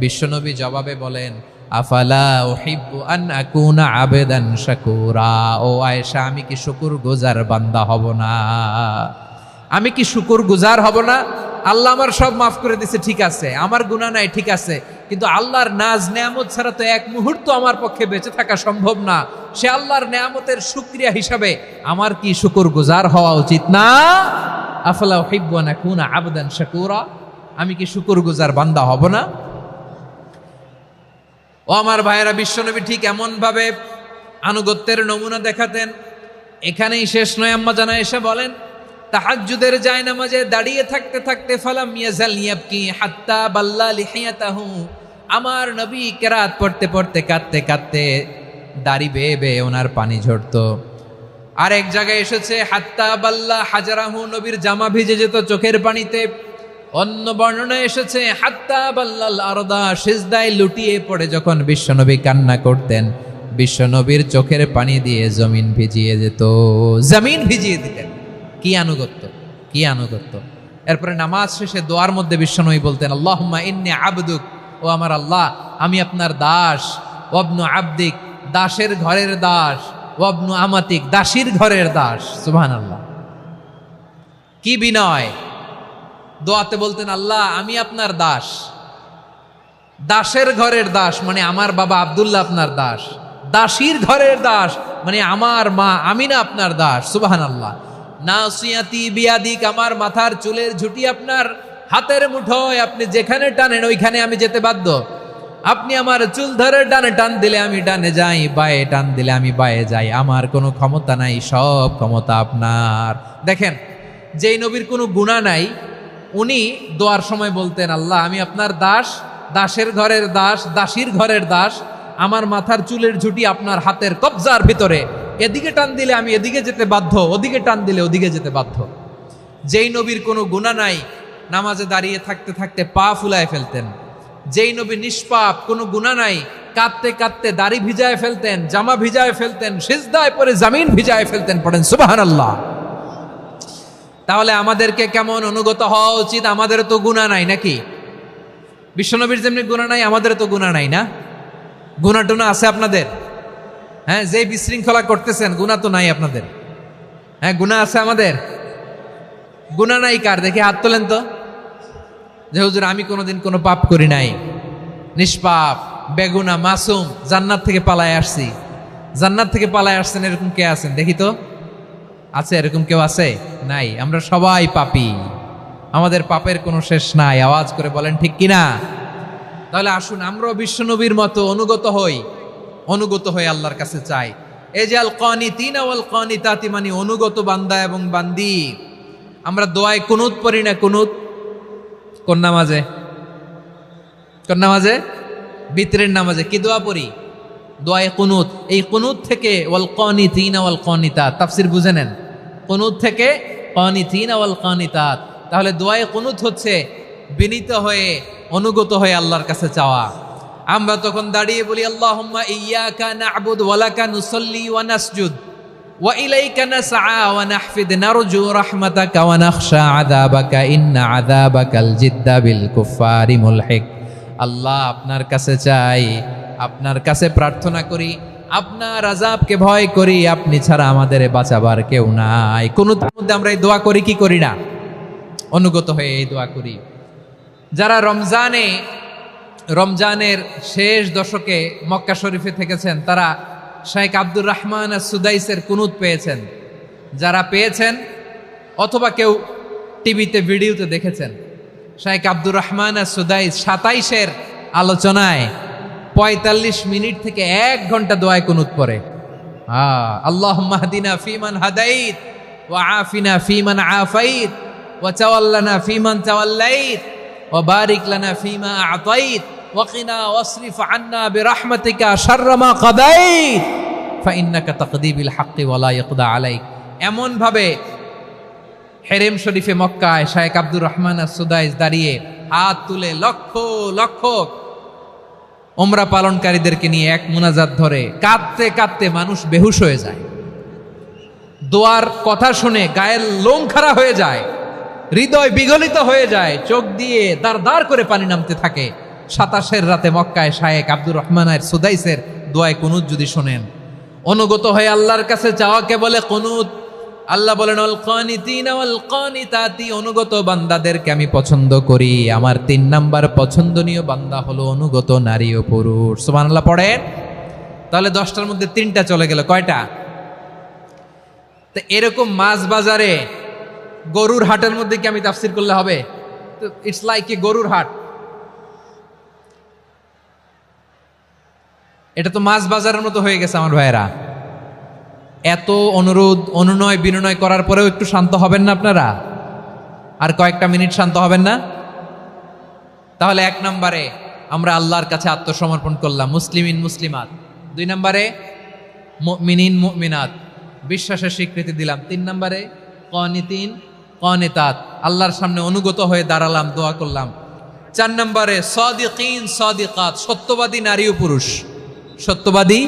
বিশ্বনবী জবাবে বলেন, আফালা উহিব্বু আন আকুনা আবেদান শাকুরা। ও আয়েশা, আমি কি শুকরগুজার বান্দা হব না? আমি কি শুকরগুজার হব না? আল্লাহ আমার সব মাফ করে দিছে, ঠিক আছে, আমার গুনাহ নাই, ঠিক আছে, কিন্তু আল্লাহর নাজ নেয়ামত ছাড়া তো এক মুহূর্ত আমার পক্ষে বেঁচে থাকা সম্ভব না। সে আল্লাহর নেয়ামতের শুকরিয়া হিসাবে আমার কি শুকরগুজার হওয়া উচিত না? আফালা উহিব্বু আন আকুনা আবদান শাকুরা, আমি কি শুকরগুজার বান্দা হব না? ও আমার ভাইয়েরা, বিশ্বনবী ঠিক এমন ভাবে আনুগত্যের নমুনা দেখাতেন। এখানেই শেষ নয়, আম্মা জানা এসে বলেন, তাহাজ্জুদের জায়নামাজে দাঁড়িয়ে থাকতে থাকতে ফালাম ইয়াজাল ইয়াবকি হাত্তা বাল্লা লিহিয়াতাহু, আমার নবী কেরাত পড়তে পড়তে কাঁদতে কাঁদতে দাড়ি বেয়ে বেয়ে ওনার পানি ঝরতো। আর এক জায়গায় এসেছে হাত্তা বাল্লা হাজারাহু, নবীর জামা ভিজে যেত চোখের পানিতে। অন্য বর্ণনায় এসেছে হাত্তা বাল্লাল আরদা, সিজদায় লুটিয়ে পড়ে যখন বিশ্বনবী কান্না করতেন, বিশ্বনবীর চোখের পানি দিয়ে জমিন ভিজিয়ে যেত, জমিন ভিজিয়ে দিতেন। কি আনুগত্য, কি আনুগত্য। এরপরে নামাজ শেষে দোয়ার মধ্যে বিশ্বনবী বলতেন, আল্লাহুম্মা ইন্নী আবদুক, ও আমার আল্লাহ আমি আপনার দাস, ওয়াবনু আবদিক, দাসের ঘরের দাস, ওয়াবনু আমাতিক, দাসীর ঘরের দাস। সুবহানাল্লাহ, কি বিনয়। দোয়াতে বলতেন, আল্লাহ আমি আপনার দাস, দাসের ঘরের দাস মানে আমার বাবা আব্দুল্লাহ আপনার দাস, দাসীর ঘরের দাস মানে আমার মা আমিনা আপনার দাস। সুবহানাল্লাহ। নাসিয়াতি বিয়াদিক, আমার মাথার চুলের ঝুঁটি আপনার হাতের মুঠোয়, আপনি যেখানে টানেন ওইখানে আমি যেতে বাধ্য। আপনি আমার চুল ধরে ডানে টান দিলে আমি ডানে যাই, বায়ে টান দিলে আমি বায়ে যাই, আমার কোনো ক্ষমতা নাই, সব ক্ষমতা আপনার। দেখেন, যেই নবীর কোনো গুনাহ নাই উনি দোয়ার সময় বলতেন, আল্লাহ আমি আপনার দাস, দাসের ঘরের দাস, দাসীর ঘরের দাস, আমার মাথার চুলের ঝুঁটি আপনার হাতের কবজার ভিতরে, এদিকে টান দিলে আমি এদিকে যেতে বাধ্য, ওদিকে টান দিলে ওদিকে যেতে বাধ্য। যেই নবীর কোনো গুনাহ নাই নামাজে দাঁড়িয়ে থাকতে থাকতে পা ফুলায় ফেলতেন। যেই নবী নিষ্পাপ, কোনো গুনাহ নাই, কাঁদতে কাঁদতে দাড়ি ভিজায় ফেলতেন, জামা ভিজায় ফেলতেন, সিজদায় পরে জমিন ভিজায় ফেলতেন। পড়েন সুবহানাল্লাহ। তাহলে আমাদেরকে কেমন অনুগত হওয়া উচিত? আমাদের তো গুনাহ নাই নাকি? বিশ্বনবীর যেমনি গুনাহ নাই আমাদের তো গুনাহ নাই না? গুনাহ টুনা আছে আপনাদের? হ্যাঁ, যে বিশৃঙ্খলা করতেছেন গুনাহ তো নাই আপনাদের? হ্যাঁ, গুনাহ আছে আমাদের? গুনাহ নাই কার? দেখি হাত তোলেন তো, যে হুজুর আমি কোনোদিন কোনো পাপ করি নাই, নিষ্পাপ, বেগুনা, মাসুম, জান্নাত থেকে পালায় আসছি। জান্নাত থেকে পালায় আসছেন এরকম কে আছেন দেখি তো? আছে এরকম কেউ? আছে? নাই। আমরা সবাই পাপী, আমাদের পাপের কোনো শেষ নাই। আওয়াজ করে বলেন ঠিক কিনা? তাহলে আসুন আমরাও বিশ্বনবীর মতো অনুগত হই, অনুগত হয়ে আল্লাহর কাছে চাই। এই যে আল কানিতিনা ওয়াল কানিতাতি, মানে অনুগত বান্দা এবং বান্দি। আমরা দোয়ায় কুনুত পড়ি না? কুনুত কোন নামাজে? কোন নামাজে? বিতরের নামাজে কি দোয়া পড়ি? দোয়ায়ে কুনুত। এই কুনুত থেকে ওয়াল কানিতিনা ওয়াল কানিতাত, তাফসীর বুঝে নেন। কুনুত থেকে কানিতিনা ওয়াল কানিতাত। তাহলে দোয়ায়ে কুনুত হচ্ছে বিনীত হয়ে, অনুগত হয়ে আল্লাহর কাছে চাওয়া। আমরা তখন দাঁড়িয়ে বলি, আল্লাহুম্মা ইয়্যাকা না'বুদু ওয়া লাকা নুসাল্লি ওয়া নাসজুদ ওয়া ইলাইকা নাসআ ওয়া নাহফিদ নারজু রাহমাতাকা ওয়া নাখশা আযাবাকা ইন্না আযাবাকাল জিদ্দা বিল কুফফারি মুলহিক। আল্লাহ আপনার কাছে চাই, আপনার কাছে প্রার্থনা করি, আপনার আযাবকে ভয় করি, আপনি ছাড়া আমাদের বাঁচাবার কেউ নাই। কুনুতের মধ্যে আমরা এই দোয়া করি কি করি না? অনুগত হয়ে এই দোয়া করি। যারা রমজানের শেষ দশকে মক্কা শরীফে থেকেছেন তারা শাইখ আব্দুর রহমান আস-সুদাইসের কুনুত পেয়েছেন। যারা পেয়েছেন অথবা কেউ টিভিতে ভিডিওতে দেখেছেন, শাইখ আব্দুর রহমান আস-সুদাইস 27-এর আলোচনায় 45 মিনিট থেকে 1 ঘন্টা দোয়ায় কুনুত পড়ে। আল্লাহুম্মা হদিনা ফিমান হাদাইত ওয়া আফিনা ফিমান আফাইত ওয়া তাওয়াল্লানা ফিমান তাওয়াল্লাইত ওয়া বারিক লানা ফিমা আ'তাইত ওয়া কিনা ওয়াসরিফ আন্না বিরহমাতিকা শাররা মা কাদাইত ফাইন্নাকা তাকদি বিল হাক্কি ওয়া লা ইয়াকদা আলাইক। এমন ভাবে হেরেম শরীফে মক্কায় শাইখ আব্দুর রহমান আস-সুদাইস দাঁড়িয়ে হাত তুলে লক্ষ লক্ষ উমরা পালনকারীদেরকে নিয়ে এক মুনাজাত ধরে কাঁদতে কাঁদতে মানুষ বেহুশ হয়ে যায়। দোয়ার কথা শুনে গায়ের লোম খাড়া হয়ে যায়, হৃদয় বিগলিত হয়ে যায়, চোখ দিয়ে দাঁড় দাঁড় করে পানি নামতে থাকে। 27-এর রাতে মক্কায় শাইখ আব্দুর রহমান আস-সুদাইসের দোয়ায় কুনুত যদি শোনেন, অনুগত হয়ে আল্লাহর কাছে চাওয়াকে বলে কুনুত। আল্লাহ বলেন আল কানিতিনা ওয়াল কানিতাতি, অনুগত বান্দাদেরকে আমি পছন্দ করি। আমার 3 নাম্বার পছন্দনীয় বান্দা হলো অনুগত নারী ও পুরুষ। সুবহানাল্লাহ পড়েন। তাহলে 10টার মধ্যে 3টা চলে গেল, কয়টা? তো এরকম মাছ বাজারে গরুর হাটের মধ্যে কি আমি তাফসীর করলে হবে? তো ইটস লাইক এ গরুর হাট। এটা তো মাছ বাজারের মতো হয়ে গেছে আমার ভাইয়েরা। এত অনুরোধ অনুনয় বিনয় করার পরেও একটু শান্ত হবেন না আপনারা? আর কয়েকটা মিনিট শান্ত হবেন না? তাহলে 1 নম্বরে আমরা আল্লাহর কাছে আত্মসমর্পণ করলাম, মুসলিমিন মুসলিমাত। 2 নম্বরে মুমিনিন মুমিনাত। বিশ্বাসের স্বীকৃতি দিলাম। 3 নম্বরে কনিতিন কনিতাত, আল্লাহর সামনে অনুগত হয়ে দাঁড়ালাম, দোয়া করলাম। 4 নম্বরে সাদিকিন সাদিকাত, সত্যবাদী নারী ও পুরুষ। সত্যবাদী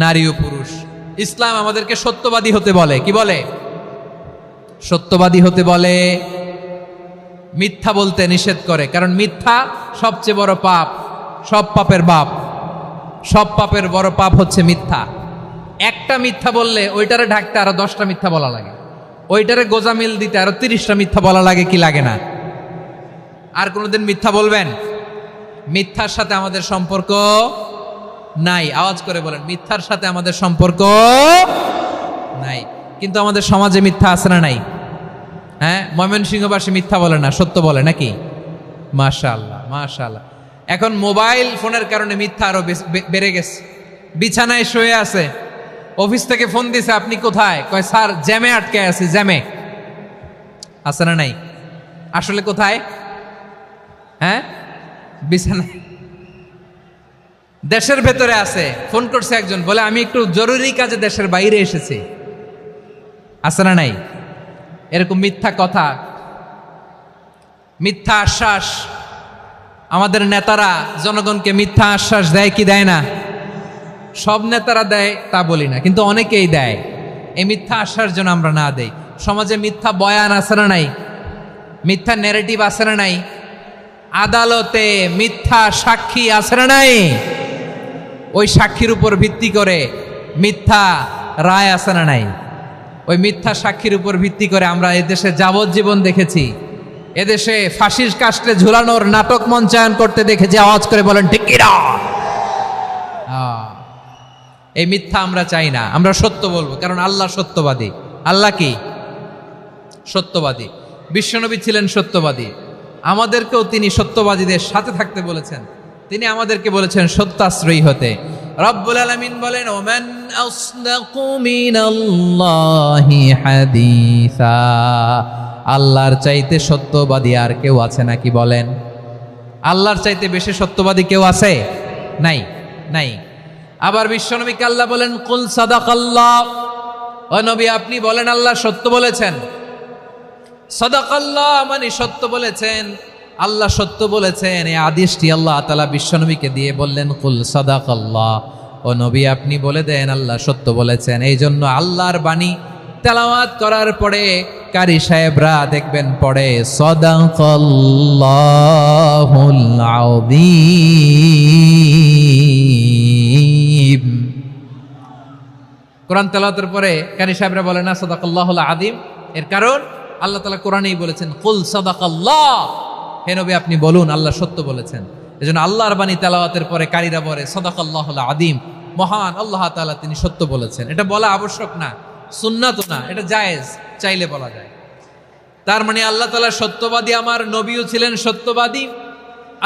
নারী ও পুরুষ। ইসলাম আমাদেরকে সত্যবাদী হতে বলে। কি বলে? সত্যবাদী হতে বলে, মিথ্যা বলতে নিষেধ করে। কারণ মিথ্যা সবচেয়ে বড় পাপ, সব পাপের বাপ। সব পাপের বড় পাপ হচ্ছে মিথ্যা। একটা মিথ্যা বললে ওইটারে ঢাকতে আরো 10টা মিথ্যা বলা লাগে, ওইটারে গোজামিল দিতে আরো 30টা মিথ্যা বলা লাগে, কি লাগে না? আর কোনোদিন মিথ্যা বলবেন? মিথ্যার সাথে আমাদের সম্পর্ক নাই। আওয়াজ করে বলেন, মিথ্যার সাথে আমাদের সম্পর্ক নাই। কিন্তু আমাদের সমাজে মিথ্যা আছে না নাই? হ্যাঁ, ময়মনসিংহবাসী মিথ্যা বলে না, সত্য বলে নাকি? মাশাআল্লাহ মাশাআল্লাহ। এখন মোবাইল ফোনের কারণে মিথ্যা আরো বেড়ে গেছে। বিছানায় শুয়ে আছে, অফিস থেকে ফোন দিছে, আপনি কোথায়? কয় স্যার জ্যামে আটকে আছি। জ্যামে আছে না নাই? আসলে কোথায়? হ্যাঁ, বিছানায়। দেশের ভেতরে আছে, ফোন করছে একজন, বলে আমি একটু জরুরি কাজে দেশের বাইরে এসেছি। আছে না নাই? এরকম মিথ্যা কথা, মিথ্যা আশ্বাস। আমাদের নেতারা জনগণকে মিথ্যা আশ্বাস দেয় কি দেয় না? সব নেতারা দেয় তা বলি না, কিন্তু অনেকেই দেয়। এই মিথ্যা আশ্বাস যেন আমরা না দেই। সমাজে মিথ্যা বয়ান আছে না নাই? মিথ্যা ন্যারেটিভ আছে না নাই? আদালতে মিথ্যা সাক্ষী আছে না নাই? ওই সাক্ষীর উপর ভিত্তি করে মিথ্যা রায় আছে না নাই? ওই মিথ্যা সাক্ষীর উপর ভিত্তি করে আমরা এদেশে যাবজ্জীবন দেখেছি, এদেশে ফাঁসির কাস্টে ঝুলানোর নাটক মঞ্চায়ন করতে দেখেছি। আওয়াজ করে বলেন ঠিক কি না? এই মিথ্যা আমরা চাই না, আমরা সত্য বলবো, কারণ আল্লাহ সত্যবাদী। আল্লাহ কি? সত্যবাদী। বিশ্বনবী ছিলেন সত্যবাদী, আমাদেরকেও তিনি সত্যবাদীদের সাথে থাকতে বলেছেন। তিনি আমাদেরকে বলেছেন সত্যাশ্রয়ী হতে। রব্বুল আলামিন বলেন, ওমান আসদাকু মিনাল্লাহি হাদিসা, আল্লাহর চাইতে সত্যবাদী আর কেউ আছে নাকি বলেন? আল্লাহর চাইতে বেশি সত্যবাদী কেউ আছে? নাই, নাই। আবার বিশ্বনবীকে আল্লাহ বলেন, কুল সাদাকাল্লাহ, ও নবী আপনি বলেন আল্লাহ সত্য বলেছেন। সাদাকাল্লাহ মানে সত্য বলেছেন, আল্লাহ সত্য বলেছেন। এই আদেশটি আল্লাহ তাআলা বিশ্বনবীকে দিয়ে বললেন, কুল সাদাকাল্লাহ, ও নবী আপনি বলে দেন আল্লাহ সত্য বলেছেন। এই জন্য আল্লাহর বাণী তেলাওয়াত করার পরে কারি সাহেবরা দেখবেন পড়ে সাদাকাল্লাহুল আযীম। কোরআন তেলাওয়াতের পরে কারি সাহেবরা বলে না সাদাকাল্লাহুল আযীম। এর কারণ আল্লাহ তাআলা কোরআনেই বলেছেন, কুল সাদাকাল্লাহ, হে নবী আপনি বলুন আল্লাহ সত্য বলেছেন। এজন্য আল্লাহর বাণী তেলাওয়াতের পরে কারীরা বলে সাদাকাল্লাহুল আযীম, মহান আল্লাহ তাআলা তিনি সত্য বলেছেন। এটা বলা আবশ্যক না, সুন্নাত না, এটা জায়েজ, চাইলে বলা যায়। তার মানে আল্লাহ তাআলা সত্যবাদী, আমার নবীও ছিলেন সত্যবাদী,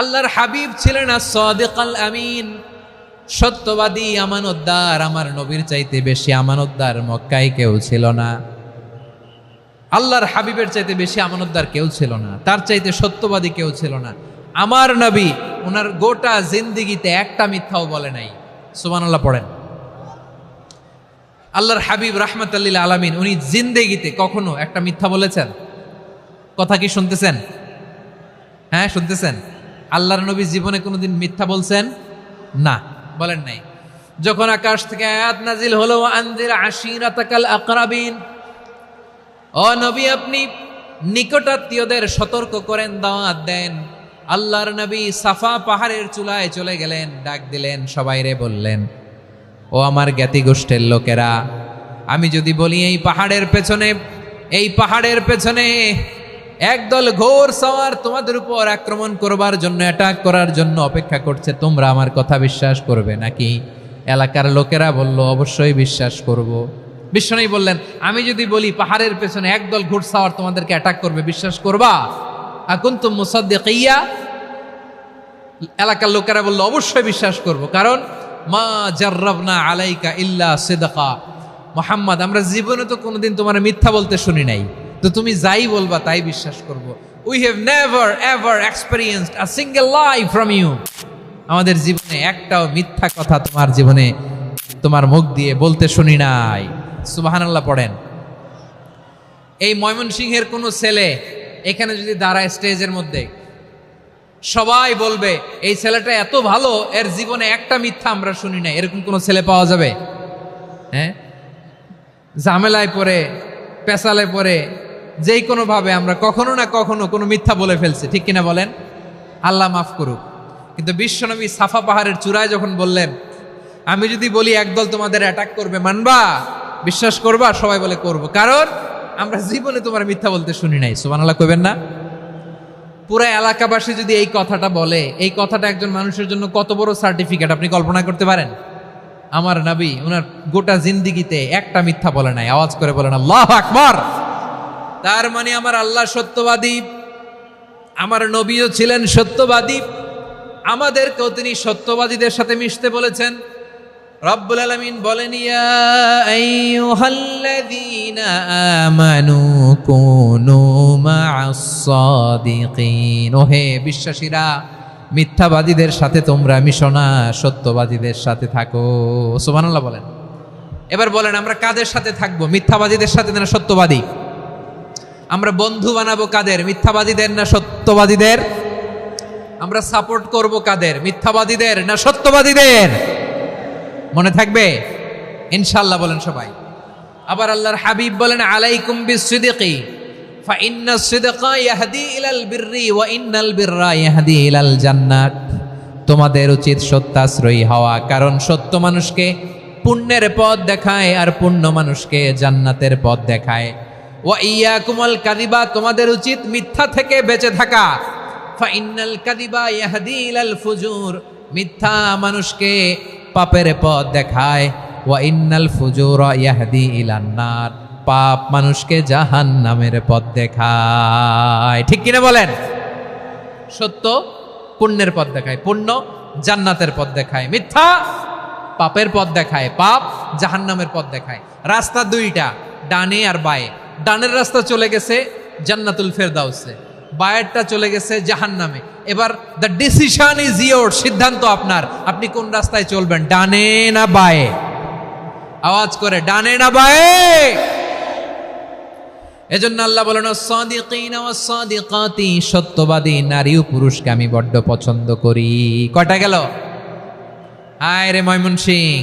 আল্লাহর হাবিব ছিলেন as-সাদিকাল আমিন, সত্যবাদী আমানতদার। আমার নবীর চাইতে বেশি আমানতদার মক্কায় কেউ ছিল না, আল্লাহর হাবিবের চাইতে বেশি আমানতদার কেউ ছিল না, তার চাইতে সত্যবাদী কেউ ছিল না। আমার নবী ওনার গোটা জিন্দেগিতে একটা মিথ্যাও বলে নাই। সুবহানাল্লাহ পড়েন। আল্লাহর হাবিব রাহমাতাল লিল আলামিন উনি জিন্দেগিতে কখনো একটা মিথ্যা বলেছেন? কথা কি শুনতেছেন? হ্যাঁ শুনতেছেন? আল্লাহর নবী জীবনে কোনোদিন মিথ্যা বলছেন? না, বলেন নাই। যখন আকাশ থেকে আয়াত নাজিল হলো, আনজির আশিরাতাকাল আকরাবিন, ও নবী আপনি নিকটাত্মীয়দের সতর্ক করেন, দাওয়াত দেন। আল্লাহর নবী সাফা পাহাড়ের চূড়ায় চলে গেলেন, ডাক দিলেন, সবাইরে বললেন, ও আমার জ্ঞাতি গোষ্ঠীর লোকেরা, আমি যদি বলি এই পাহাড়ের পেছনে একদল ঘোর সওয়ার তোমাদের উপর আক্রমণ করবার জন্য, অ্যাটাক করার জন্য অপেক্ষা করছে, তোমরা আমার কথা বিশ্বাস করবে নাকি? এলাকার লোকেরা বলল, অবশ্যই বিশ্বাস করব। বিশ্বনবী বললেন, আমি যদি বলি পাহাড়ের পেছনে একদল ঘোড়সাওয়ার তোমাদেরকে অ্যাটাক করবে, বিশ্বাস করবা? আকুনতুম মুসাদ্দিকিয়া? এলাকার লোকেরা বলল, অবশ্যই বিশ্বাস করব, কারণ মা জাররাবনা আলাইকা ইল্লা সিদকা, মুহাম্মদ আমরা জীবনে তো কোনোদিন তোমার মিথ্যা বলতে শুনি নাই, তো তুমি যাই বলবা তাই বিশ্বাস করব। We have never ever experienced a single lie from you, আমাদের জীবনে একটাও মিথ্যা কথা তোমার জীবনে তোমার মুখ দিয়ে বলতে শুনি নাই। সুবহানাল্লাহ পড়েন। এই ময়মনসিংহের কোনো ছেলে এখানে যদি দাঁড়ায় স্টেজের মধ্যে, সবাই বলবে এই ছেলেটা এত ভালো, এর জীবনে একটা মিথ্যা আমরা শুনি না। এরকম কোনো ছেলে পাওয়া যাবে? হ্যাঁ, ঝামেলায় পড়ে, পেশালে পড়ে, যেই কোনো ভাবে আমরা কখনো না কখনো কোনো মিথ্যা বলে ফেলছি, ঠিক কিনা বলেন? আল্লাহ মাফ করুক। কিন্তু বিশ্বনবী সাফা পাহাড়ের চূড়ায় যখন বললেন, আমি যদি বলি একদল তোমাদের অ্যাটাক করবে, মানবা? বিশ্বাস করবা? সবাই বলে করব, কারণ আমরা জীবনে তোমার মিথ্যা বলতে শুনি নাই। সুবহানাল্লাহ কইবেন না? পুরা এলাকাবাসী যদি এই কথাটা বলে, এই কথাটা একজন মানুষের জন্য কত বড় সার্টিফিকেট আপনি কল্পনা করতে পারেন? আমার নবী ওনার গোটা জিন্দিগিতে একটা মিথ্যা বলে নাই। আওয়াজ করে বলেন আল্লাহু আকবার। তার মানে আমার আল্লাহ সত্যবাদী, আমার নবীও ছিলেন সত্যবাদী, আমাদেরকেও তিনি সত্যবাদীদের সাথে মিশতে বলেছেন। রব্বুল আলামিন বলেন, ইয়া আইয়ুহাল্লাযীনা আমানু কুনু মা'আস সাদিকিন। ওহে বিশ্বাসীরা, মিথ্যাবাদীদের সাথে তোমরা মিশো না, সত্যবাদীদের সাথে থাকো। সুবহানাল্লাহ বলেন। এবার বলেন, আমরা কাদের সাথে থাকবো? মিথ্যাবাদীদের সাথে না সত্যবাদী? আমরা বন্ধু বানাবো কাদের? মিথ্যাবাদীদের না সত্যবাদীদের? আমরা সাপোর্ট করব কাদের? মিথ্যাবাদীদের না সত্যবাদীদের? মনে থাকবে ইনশাআল্লাহ বলেন সবাই। আবার আল্লাহর হাবিব বলেন, আলাইকুম বিসসিদকি ফা ইন্নাস সিদকা ইয়াহদি ইলাল বিররি ওয়া ইন্নাল বিররা ইয়াহদি ইলাল জান্নাত। তোমাদের উচিত সত্যাশ্রয়ী হওয়া, কারণ সত্য মানুষকে পুণ্যের পথ দেখায় আর পুণ্য মানুষকে জান্নাতের পথ দেখায়। ওয়া ইয়াকুমুল কাযিবা, তোমাদের উচিত মিথ্যা থেকে বেঁচে থাকা। ফা ইন্নাল কাযিবা ইয়াহদি ইলাল ফুজুর, মিথ্যা মানুষকে পাপের পথ দেখায়। ওয়া ইন্নাল ফুজুরা ইয়াহদি ইলান নার, পাপ মানুষকে জাহান্নামের পথ দেখায়। ঠিক কিনা বলেন? সত্য পুণ্যের পথ দেখায়, পুণ্য জান্নাতের পথ দেখায়, মিথ্যা পাপের পথ দেখায়, পাপ জাহান্নামের পথ দেখায়। রাস্তা দুইটা, ডানে আর বায়ে। ডানের রাস্তা চলে গেছে জান্নাতুল ফেরদাউসে, বায়েরটা চলে গেছে জাহান্নামে। এবার দ্য ডিসিশন ইজ ইয়োর, সিদ্ধান্ত আপনার, আপনি কোন রাস্তায় চলবেন, ডানে না বায়ে? আওয়াজ করে, ডানে না বায়ে? এজন্য আল্লাহ বলেন, সাদিকিনা ওয়াস সাদিকাতি, সত্যবাদী নারী ও পুরুষকে আমি বড্ড পছন্দ করি। কয়টা গেল? হায় রে ময়মনসিং,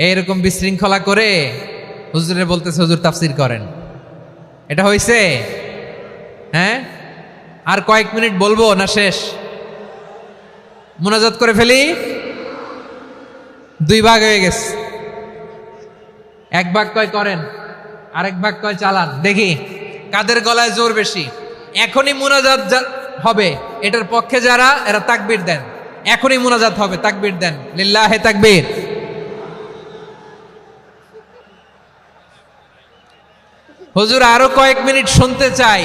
এইরকম বিশৃঙ্খলা করে হুজুরে বলতেছে হুজুর তাফসীর করেন, এটা হইছে? হ্যাঁ, আর কয়েক মিনিট বলবো না শেষ? মুনাজাত করে ফেলি। দুই ভাগ হয়ে গেছে, এক ভাগ কয় করেন, আরেক ভাগ কয় চালান। দেখি কাদের গলায় জোর বেশি। এখনই মুনাজাত হবে, এটার পক্ষে যারা, এরা তাকবীর দেন। এখনই মুনাজাত হবে, তাকবীর দেন, লিল্লাহে তাকবীর। হুজুর আরো কয়েক মিনিট শুনতে চাই,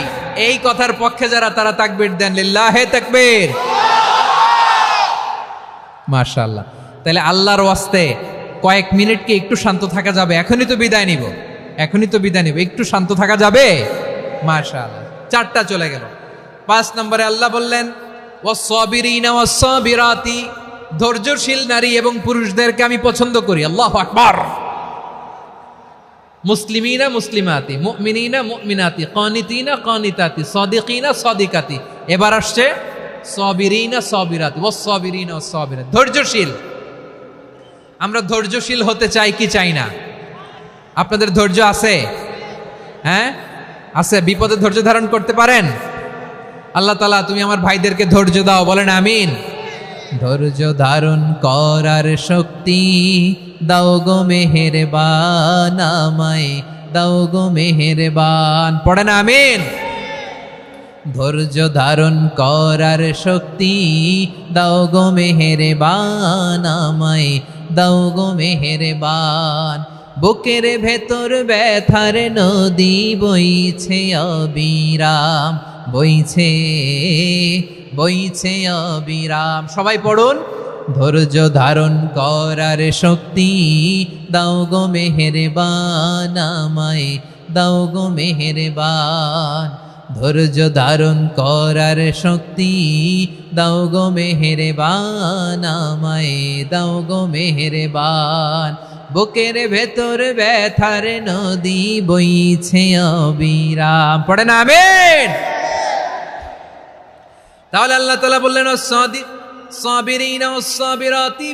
এই কথার পক্ষে যারা, তারা তাকবীর দেন, লিল্লাহে তাকবীর। মাশাআল্লাহ। তাহলে আল্লাহর ওয়াস্তে কয়েক মিনিট কি একটু শান্ত থাকা যাবে? এখনই তো বিদায় নিব, এখনই তো বিদায় নিব, একটু শান্ত থাকা যাবে? মাশাআল্লাহ। চারটা চলে গেল। 5 নম্বরে আল্লাহ বললেন, ওয়াস-সাবিরিনা ওয়াস-সাবিরাতি, ধৈর্যশীল নারী এবং পুরুষদেরকে আমি পছন্দ করি। আল্লাহু আকবার। মুসলিমিনা মুসলিমাতি, মুমিনিনা মুমিনাতি, কানিতিনা কানিতাতি, সাদিকিনা সাদিকাতি। এবার আসছে সাবিরিনা সাবিরাতি, ওয়াস-সাবিরিনা ওয়াস-সাবিরাতি, ধৈর্যশীল। আমরা ধৈর্যশীল হতে চাই কি চাই না? আপনাদের ধৈর্য আছে? হ্যাঁ আছে। বিপদে ধৈর্য ধারণ করতে পারেন? আল্লাহ তাআলা তুমি আমার ভাইদেরকে ধৈর্য দাও, বলেন আমিন। ধৈর্য ধারণ করার শক্তি দাও গো মেহেরবান, আমায় দাও গো মেহেরবান, পড়েন আমিন। ধৈর্য ধারণ করার শক্তি দাও গো মেহেরবান, আমায় দাও গো মেহেরবান। বুকের ভেতর ব্যথার নদী বইছে অবিরাম, বইছে বইছে অবিরাম। সবাই পড়ুন, ধৈর্য ধারণ করার শক্তি দাও গো মেহেরবান, আমায় দাও গো মেহেরবান। ধৈর্য ধারণ করার শক্তি দাও গো মেহেরবান, আমায় দাও গো মেহেরবান। বুকের ভেতর ব্যথার নদী বইছে অবিরাম। পড়ে না আমিন? তাহলে আল্লাহ তাআলা বললেন সাবিরিনা ওয়াস-সাবিরাতি,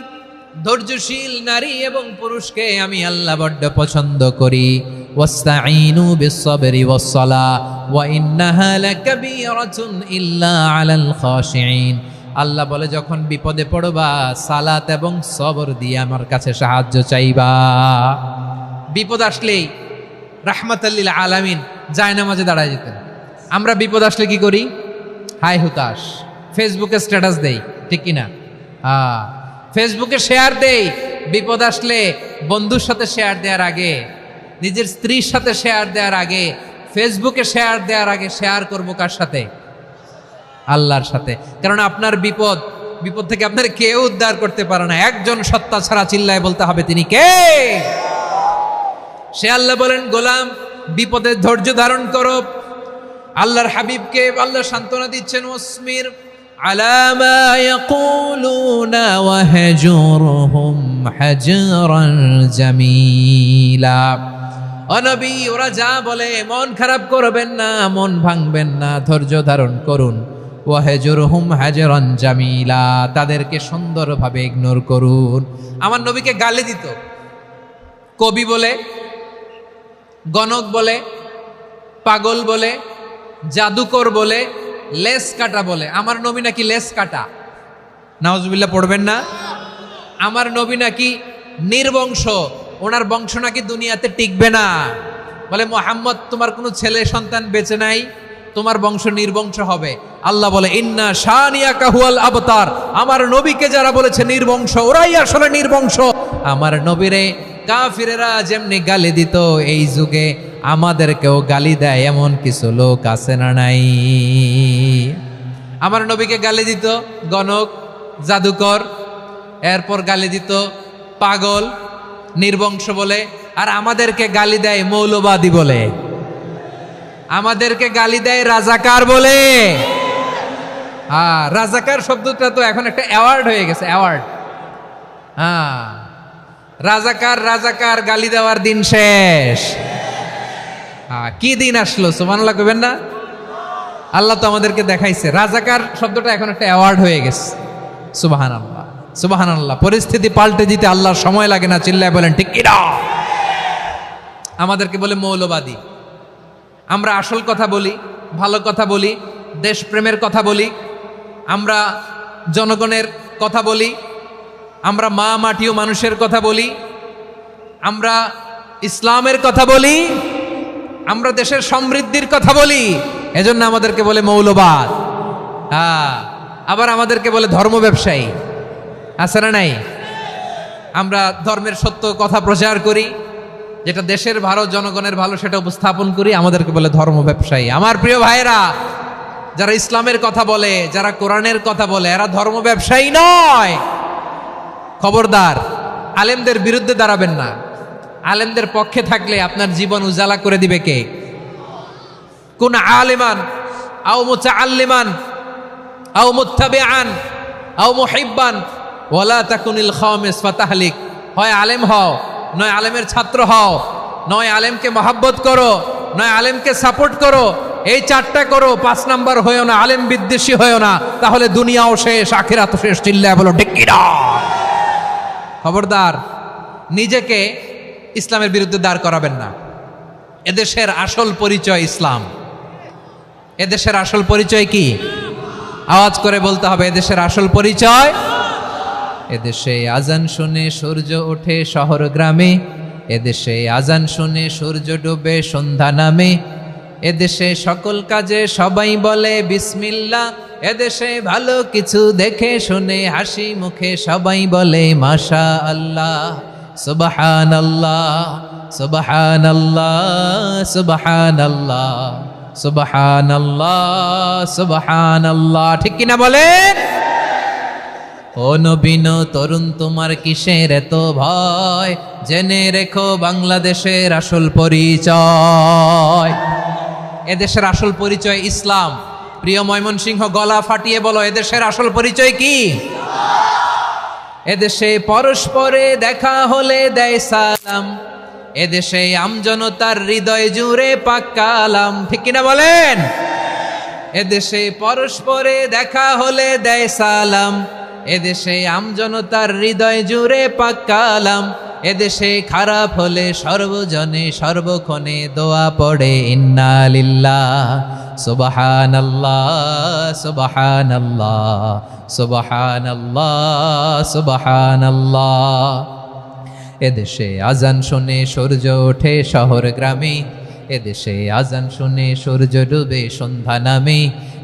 ধৈর্যশীল নারী এবং পুরুষকে আমি আল্লাহ বড্ড পছন্দ করি। ওয়াস্তাঈনু বিস-সাবরি ওয়াস-সালাহ ওয়া ইন্নাহা লাকাবীরাতুন ইল্লা আলাল খাশিঈন। আল্লাহ বলে যখন বিপদে পড়বা সালাত এবং সবর দিয়ে আমার কাছে সাহায্য চাইবা। বিপদ আসলেই রাহমাতাল লিল আলামিন জায়নামাজে দাঁড়ায় যেতেন। আমরা বিপদ আসলে কি করি? হাই হুতাশ, ফেসবুকে স্ট্যাটাস দেই, ঠিক কিনা? ফেসবুকে শেয়ার দেই। বিপদ আসলে বন্ধুর সাথে শেয়ার দেওয়ার আগে, নিজের স্ত্রীর সাথে শেয়ার দেওয়ার আগে, ফেসবুকে শেয়ার দেওয়ার আগে শেয়ার করবো কার সাথে? আল্লাহর সাথে। কারণ আপনার বিপদ থেকে আপনার কেউ উদ্ধার করতে পারে না, একজন সত্তা ছাড়া। চিল্লায় বলতে হবে তিনি কে? সে আল্লাহ বলেন, গোলাম বিপদের ধৈর্য ধারণ করো। আল্লাহর হাবিবকে আল্লাহ সান্ত্বনা দিচ্ছেন, ওয়াসমির আলা মা ইয়াকুলুনা ওয়াহজুরহুম হাজরান জামিলা। ও নবী, ওরা যা বলে মন খারাপ করবেন না, মন ভাঙবেন না, ধৈর্য ধারণ করুন। ওয়াহজুরহুম হাজরান জামিলা, তাদেরকে সুন্দরভাবে ইগনোর করুন। আমার নবীকে গালি দিত কবি বলে, গণক বলে, পাগল বলে, জাদুকর বলে, লেস কাটা বলে। আমার নবী নাকি লেস কাটা, নাউজুবিল্লাহ পড়বেন না। আমার নবী নাকি নির্বংশ, ওনার বংশ নাকি দুনিয়াতে টিকবে না। বলে মুহাম্মদ, তোমার কোনো ছেলে সন্তান বেঁচে নাই, তোমার বংশ নির্বংশ হবে। আল্লাহ বলে ইন্না শানিয়াকা হুয়াল আবতার। আমার নবীকে যারা বলেছে নির্বংশ, ওরাই আসলে নির্বংশ। আমার নবীরে কাফিরেরা যেমনি গালি দিত, এই যুগে আমাদেরকেও গালি দেয় এমন কিছু লোক আছে না নাই? আমার নবীকে গালি দিত গণক, জাদুকর, এরপর গালি দিত পাগল, নির্বংশ বলে। আর আমাদেরকে গালি দেয় মৌলবাদী বলে, আমাদেরকে গালি দেয় রাজাকার বলে। রাজাকার শব্দটা তো এখন একটা অ্যাওয়ার্ড হয়ে গেছে, অ্যাওয়ার্ড। রাজাকার রাজাকার গালি দেওয়ার দিন শেষ। কি দিন আসলো, সুবহানাল্লাহ কইবেন না? আল্লাহ তো আমাদেরকে দেখাইছে। রাজাকার শব্দটা এখন একটা অ্যাওয়ার্ড হয়ে গেছে। সুবহানাল্লাহ, সুবহানাল্লাহ। পরিস্থিতি পাল্টে দিতে আল্লাহর সময় লাগে না। চিল্লায় বলেন ঠিক কিনা? আমাদেরকে বলে মৌলবাদী। আমরা আসল কথা বলি, ভালো কথা বলি, দেশপ্রেমের কথা বলি, আমরা জনগণের কথা বলি, আমরা মা মাটি ও মানুষের কথা বলি, আমরা ইসলামের কথা বলি, আমরা দেশের সমৃদ্ধির কথা বলি। এজন্য আমাদেরকে বলে মৌলবাদ। আবার আমাদেরকে বলে ধর্ম ব্যবসায়ী, আছে না নাই? আমরা ধর্মের সত্য কথা প্রচার করি, যেটা দেশের ভালো, জনগণের ভালো, সেটা উপস্থাপন করি, আমাদেরকে বলে ধর্ম ব্যবসায়ী। আমার প্রিয় ভাইরা, যারা ইসলামের কথা বলে, যারা কোরআনের কথা বলে, এরা ধর্ম ব্যবসায়ী নয়। খবরদার, আলেমদের বিরুদ্ধে দাঁড়াবেন না। আলেমদের পক্ষে থাকলে আপনার জীবন উজালা করে দিবে কে? কুন আলিমান আও মুতাআল্লিমান আও মুত্তাবিআন আও মুহিব্বান ওয়ালা তাকুনিল খামিস ফাতাহলিক। হয় আলেম হও, নয় আলেমের ছাত্র হও, নয় আলেমকে মহব্বত করো, নয় আলেমকে সাপোর্ট করো। এই চারটা করো, 5 নাম্বার হয়েও না, আলেম বিদ্বেষী হয়েও না, তাহলে দুনিয়াও শেষ, আখিরাতও শেষ। চিল্লায় বলো ঠিক কিনা? খবরদার, নিজেকে ইসলামের বিরুদ্ধে দাঁড় করাবেন না। এদেশের আসল পরিচয় ইসলাম। এদেশের আসল পরিচয় কি? আওয়াজ করে বলতে হবে, এদেশের আসল পরিচয়। এদেশে আজান শুনে সূর্য ওঠে শহর গ্রামে, এদেশে আজান শুনে সূর্য ডুবে সন্ধ্যা নামে, এদেশে সকল কাজে সবাই বলে বিসমিল্লাহ, এদেশে ভালো কিছু দেখে শুনে হাসি মুখে সবাই বলে মাশা আল্লাহ, সুবহানাল্লাহ, সুবহানাল্লাহ, সুবহানাল্লাহ, সুবহানাল্লাহ, সুবহানাল্লাহ। ঠিক কিনা বলেন? ও নবীন তরুণ, তোমার কিসের এত ভয়? জেনে রেখো বাংলাদেশের আসল পরিচয়। এদেশের আসল পরিচয় ইসলাম। প্রিয় ময়মনসিংহ, গলা ফাটিয়ে বলো, এদেশের আসল পরিচয় কি? এদেশে পরস্পরে দেখা হলে দেয় সালাম, এদেশে আমজনতার হৃদয় জুড়ে পাক্কা আলাম। ঠিক কিনা বলেন? এদেশে পরস্পরে দেখা হলে দেয় সালাম, এদেশে আমজনতার হৃদয় জুড়ে পাক্কা আলাম। এদেশে খারাপ হলে সর্বজনে সর্বক্ষণে দোয়া পড়ে ইন্না লিল্লাহ সুবহানাল্লাহ সুবহানাল্লাহ সুবহানাল্লাহ সুবহানাল্লাহ। এদেশে আজান শুনে সূর্য ওঠে শহর গ্রামে, এদেশে আজান শুনে সূর্য ডুবে সন্ধ্যা নামে।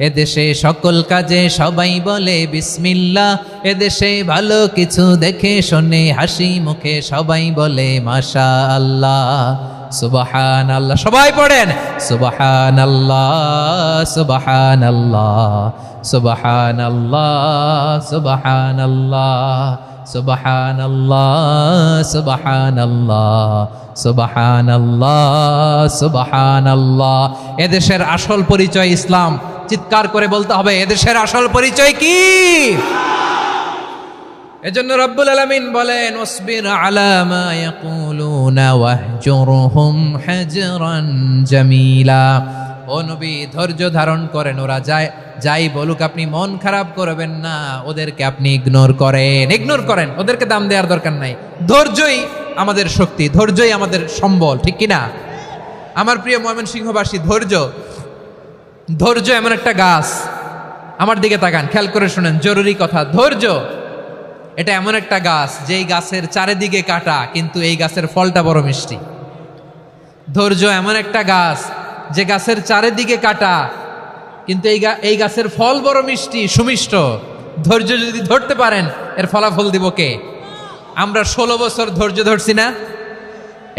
এদেশে সকল কাজে সবাই বলে বিসমিল্লাহ, এদেশে ভালো কিছু দেখে শুনে হাসি মুখে সবাই বলে মাশাআল্লাহ সুবহানাল্লাহ। সবাই পড়েন সুবহানাল্লাহ সুবহানাল্লাহ সুবহানাল্লাহ সুবহানাল্লাহ সুবহানাল্লাহ সুবহানাল্লাহ সুবহানাল্লাহ সুবহানাল্লাহ। এদেশের আসল পরিচয় ইসলাম। চিৎকার করে বলতে হবে, এদেশের আসল পরিচয় কি? এজন্য রব্বুল আলামিন বলেন ওয়াসবির আলা মা ইয়াকুলুনা ওয়াহজুরহুম হাজরান জামিলা। ও নবী, ধৈর্য ধারণ করেন, ওরা যাই বলুক আপনি মন খারাপ করবেন না, ওদেরকে আপনি ইগনোর করেন, ওদেরকে দাম দেওয়ার দরকার নাই। ধৈর্যই আমাদের শক্তি, ধৈর্যই আমাদের সম্বল। ঠিক কিনা? আমার প্রিয় ময়মনসিংহবাসী, ধৈর্য এমন একটা গাছ, আমার দিকে তাকান, খেয়াল করে শুনেন, জরুরি কথা। ধৈর্য এটা এমন একটা গাছ যেই গাছের চারিদিকে কাটা, কিন্তু এই গাছের ফলটা বড় মিষ্টি। ধৈর্য এমন একটা গাছ যে গাছের চারিদিকে কাটা, কিন্তু এই গাছের ফল বড় মিষ্টি সুমিষ্ট। ধৈর্য যদি ধরতে পারেন, এর ফলাফল দিব কে? আমরা 16 বছর ধৈর্য ধরছি না?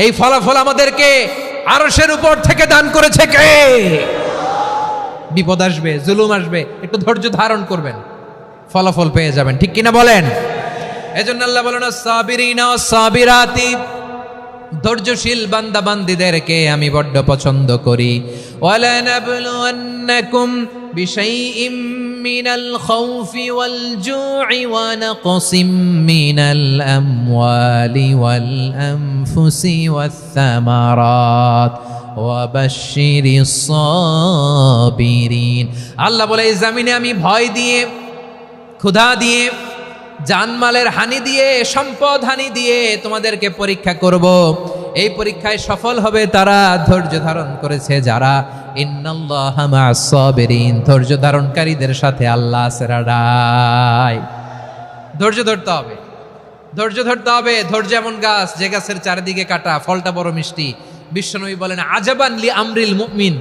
এই ফলাফল আমাদেরকে আরশের উপর থেকে দান করেছে কে? বিপদ আসবে, জুলুম আসবে, একটু ধৈর্য ধারণ করবেন, ফলাফল পেয়ে যাবেন। ঠিক কিনা বলেন? এজন্য আল্লাহ বলেন সাবিরিনা সাবিরাতি, ধৈর্যশীল বান্দা বান্দীদেরকে আমি বড্ড পছন্দ করি। ওয়ালা নাবলুওয়ান্নাকুম বিশাইইম মিনাল খাউফি ওয়াল জু'i ওয়া নাকসিম মিনাল আমওয়ালি ওয়াল আনফুসি ওয়াস সামারাত ওয়া বাশশিরিস সাবিরিন। আল্লাহ বলে, এই জমিনে আমি ভয় দিয়ে, ক্ষুধা দিয়ে, জানমালের হানি দিয়ে, সম্পদ হানি দিয়ে তোমাদেরকে পরীক্ষা করব। এই পরীক্ষায় সফল হবে তারা ধৈর্য ধারণ করেছে যারা। ইন্নাল্লাহা মা'আস সাবিরিন, ধৈর্য ধারণকারীদের সাথে আল্লাহ আছে। ধৈর্য ধরতে হবে, ধৈর্য ধরতে হবে। ধৈর্য এমন গাছ যে গাছের চারিদিকে কাটা, ফলটা বড় মিষ্টি। বিশ্বনবী বলেন আজাবান লি আমরিল মুমিন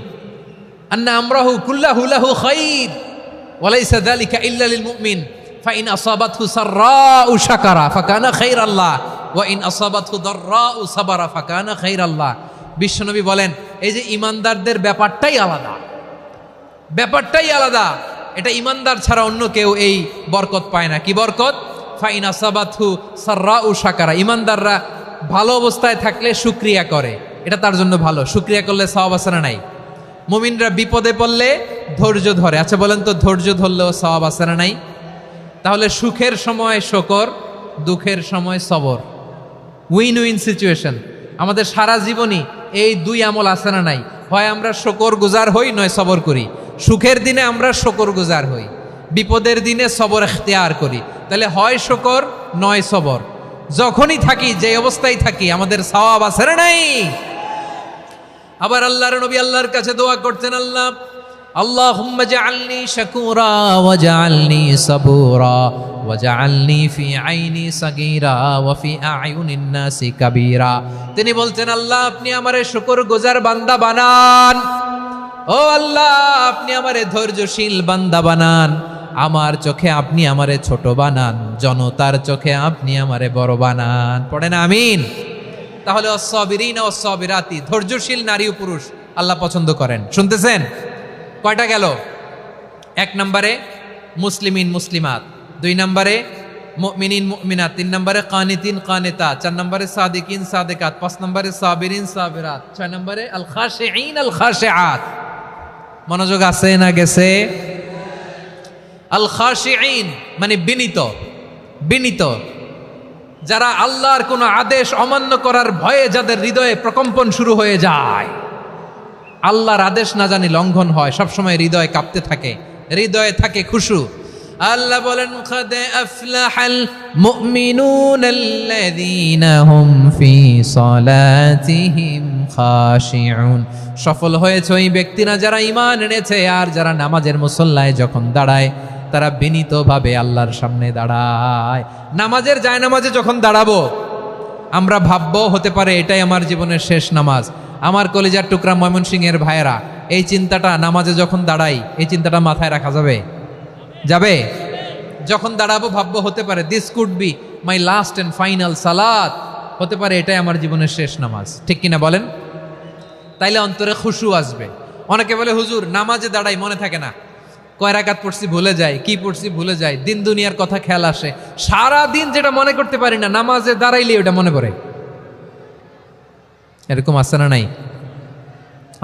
আন্না আমরাহু কুল্লাহু লাহু খাইর ওয়া লাইসা যালিকা ইল্লা লিল মুমিন ফাইন আসাবাতহু সাররাউ শাকারা ফাকানা খাইরাল্লাহ ওয়া ইন আসাবাতহু দাররাউ সাবারা ফাকানা খাইরাল্লাহ। বিশ্বনবী বলেন, এই যে ইমানদারদের ব্যাপারটাই আলাদা, ব্যাপারটাই আলাদা। এটা ইমানদার ছাড়া অন্য কেউ এই বরকত পায় না। কি বরকত? ফাইন আসাবাতহু সাররাউ শাকারা। ইমানদাররা ভালো অবস্থায় থাকলে শুকরিয়া করে, এটা তার জন্য ভালো। শুকরিয়া করলে সওয়াব আছে না নাই? মুমিনরা বিপদে পড়লে ধৈর্য ধরে। আচ্ছা বলেন তো, ধৈর্য ধরলেও সওয়াব আছে না নাই? তাহলে সুখের সময় শকর, দুঃখের সময় সবর, উইন উইন সিচুয়েশন। আমাদের সারা জীবনই এই দুই আমল আছে না নাই? হয় আমরা শকর গুজার হই, নয় সবর করি। সুখের দিনে আমরা শকর গুজার হই, বিপদের দিনে সবর ইখতিয়ার করি। তাহলে হয় শকর নয় সবর। যখনই থাকি, যে অবস্থায় থাকি, আমাদের সওয়াব আছে না নাই? আবার আল্লাহর নবী আল্লাহর কাছে দোয়া করতেন, আল্লাহুম্মা জাআলনি শাকুরা ওয়া জাআলনি সাবুরা ওয়া জাআলনি ফি আইনি সাগীরা ওয়া ফি আ'য়ুনিন নাসি কাবীরা। তিনি বলতেন, আল্লাহ আপনি আমারে শুকরগুজার বান্দা বানান, ও আল্লাহ আপনি আমারে ধৈর্যশীল বান্দা বানান, আমার চোখে আপনি আমারে ছোট বানান, জনতার চোখে আপনি আমারে বড় বানান। পড়েন আমিন। তাহলে অস-সাবিরিনা ওয়াস-সাবিরাতি, ধৈর্যশীল নারী ও পুরুষ আল্লাহ পছন্দ করেন। শুনতেছেন? কয়টা গেল? 1 নম্বরে মুসলিমিন মুসলিমাত, 2 নম্বরে মুমিনিন মুমিনাত, 3 নম্বরে কানিতিন কানিতাত, 4 নম্বরে সাদিকিন সাদিকাত, 5 নম্বরে সাবিরিন সাবিরাত, 6 নম্বরে আল খাশিঈন আল খাশিআত। মনোযোগ আছে না গেছে? আল খাশিঈন মানে বিনীত, বিনীত। যারা আল্লাহর কোনো আদেশ অমান্য করার ভয়ে যাদের হৃদয়ে প্রকম্পন শুরু হয়ে যায়, আল্লাহর আদেশ না জানি লঙ্ঘন হয়, সবসময় হৃদয় কাঁপতে থাকে, হৃদয়ে থাকে খুশু। আল্লাহ বলেন قد أفلح المؤمنون الذين هم في صلاتهم خاشعون। সফল হয়েছে ওই ব্যক্তিরা যারা ঈমান এনেছে আর যারা নামাজের মুসল্লায় যখন দাঁড়ায় তারা বিনীতভাবে আল্লাহর সামনে দাঁড়ায়। নামাজের জায়নামাজে যখন দাঁড়াবো আমরা ভাববো হতে পারে এটাই আমার জীবনের শেষ নামাজ। আমার কলিজার টুকরা ময়মনসিংহের ভাইয়েরা, এই চিন্তাটা নামাজে যখন দাঁড়াই এই চিন্তাটা মাথায় রাখা যাবে? যাবে? যখন দাঁড়াবো ভাববো হতে পারে this could be my last and final সালাত, হতে পারে এটাই আমার জীবনের শেষ নামাজ। ঠিক কিনা বলেন? তাইলে অন্তরে খুশু আসবে। অনেকে বলে হুজুর নামাজে দাঁড়াই মনে থাকে না, কয় রাকাত পড়ছি ভুলে যাই, কি পড়ছি ভুলে যাই, দিন দুনিয়ার কথা খেয়াল আসে, সারা দিন যেটা মনে করতে পারি না নামাজে দাঁড়াইলে ওটা মনে পড়ে। এরকম আছে না নাই?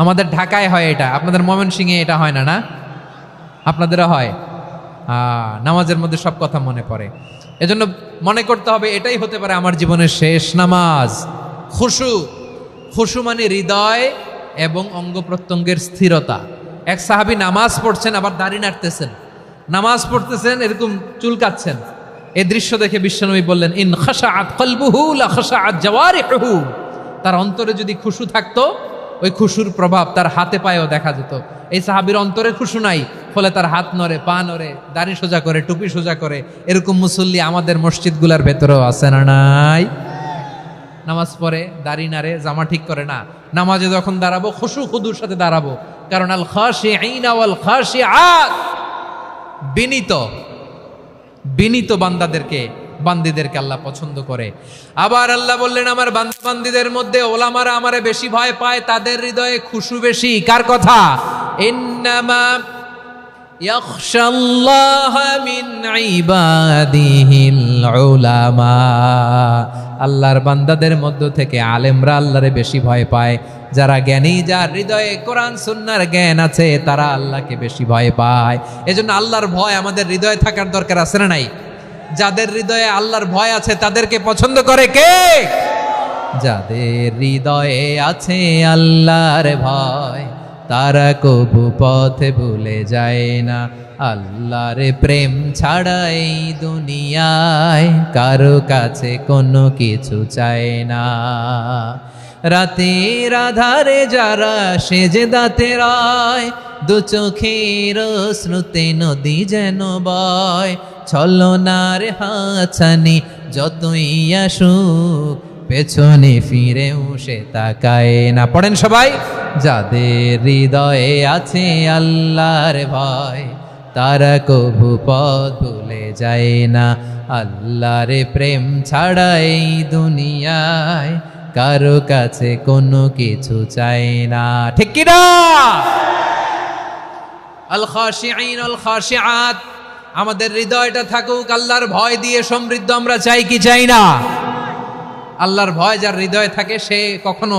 আমাদের ঢাকায় হয় এটা, আপনাদের ময়মনসিংহে এটা হয় না? না আপনাদেরও হয়? নামাজের মধ্যে সব কথা মনে পড়ে। এজন্য মনে করতে হবে এটাই হতে পারে আমার জীবনের শেষ নামাজ। খুশু, খুশু মানে হৃদয় এবং অঙ্গ প্রত্যঙ্গের স্থিরতা। এক সাহাবী নামাজ পড়ছেন আবার দাড়ি নাড়তেছেন, নামাজ পড়তেছেন এরকম চুলকাচ্ছেন। এই দৃশ্য দেখে বিশ্বনবী বললেন ইন খাশাআত কলবুহু লা খাশাআত জাওয়ারিহু। তার অন্তরে যদি খুশু থাকতো ওই খুশুর প্রভাব তার হাতে পায়েও দেখা যেত। এই সাহাবীর অন্তরে খুশু নাই, ফলে তার হাত নড়ে, পা নড়ে, দাড়ি সোজা করে, টুপি সোজা করে। এরকম মুসল্লি আমাদের মসজিদগুলোর ভেতরেও আছে না নাই? নামাজ পড়ে, দাড়ি নাড়ে, জামা ঠিক করে না। নামাজে যখন দাঁড়াবো খুশু খুদুর সাথে দাঁড়াবো, কারণ আল খাশিঈনা ওয়াল খাশিআত, বিনীত বিনীত বান্দিদেরকে আল্লাহ পছন্দ করে। আবার আল্লাহ বললেন আমার বান্দিদের মধ্যে ওলামারা আমারে বেশি ভয় পায়, তাদের হৃদয়ে খুশু বেশি। কার কথা? ইন্নামা ইয়াখশাল্লাহ মিন ইবাদিহিল উলামা। আল্লাহর বান্দাদের মধ্য থেকে আলেমরা আল্লাহরে বেশি ভয় পায়। যারা জ্ঞানী, যার হৃদয়ে কোরআন সুন্নাহর জ্ঞান আছে, তারা আল্লাহকে বেশি ভয় পায়। এজন্য আল্লাহর ভয় আমাদের হৃদয়ে থাকার দরকার আছে না নাই? যাদের হৃদয়ে আল্লাহর ভয় আছে তাদেরকে পছন্দ করে কে? যাদের হৃদয়ে আছে আল্লাহর ভয়, তারা কবু পথে ভুলে যায় না। আল্লাহর প্রেম ছাড়া এই দুনিয়ায় কারো কাছে কোনো কিছু চায় না। রাতের আধারে যারা সেজদাতে রয়, দু চোখের শ্রুতে নদী যেন বয়। ছলনার হাতছানি যতই আসুক, পেছনে ফিরেও সে তাকায় না। পড়েন সবাই। যাদের হৃদয়ে আছে আল্লাহর ভয়, তারা কবু পথ ভুলে যায় না। আল্লাহর প্রেম ছাড়া এই দুনিয়ায় কারো কাছে কোনো কিছু চায় না। ঠিক কি না? আল খাশিঈন আল খাশিআত, আমাদের হৃদয়টা থাকুক আল্লাহর ভয় দিয়ে সমৃদ্ধ। আমরা চাই কি চাই না? আল্লাহর ভয় যার হৃদয়ে থাকে সে কখনো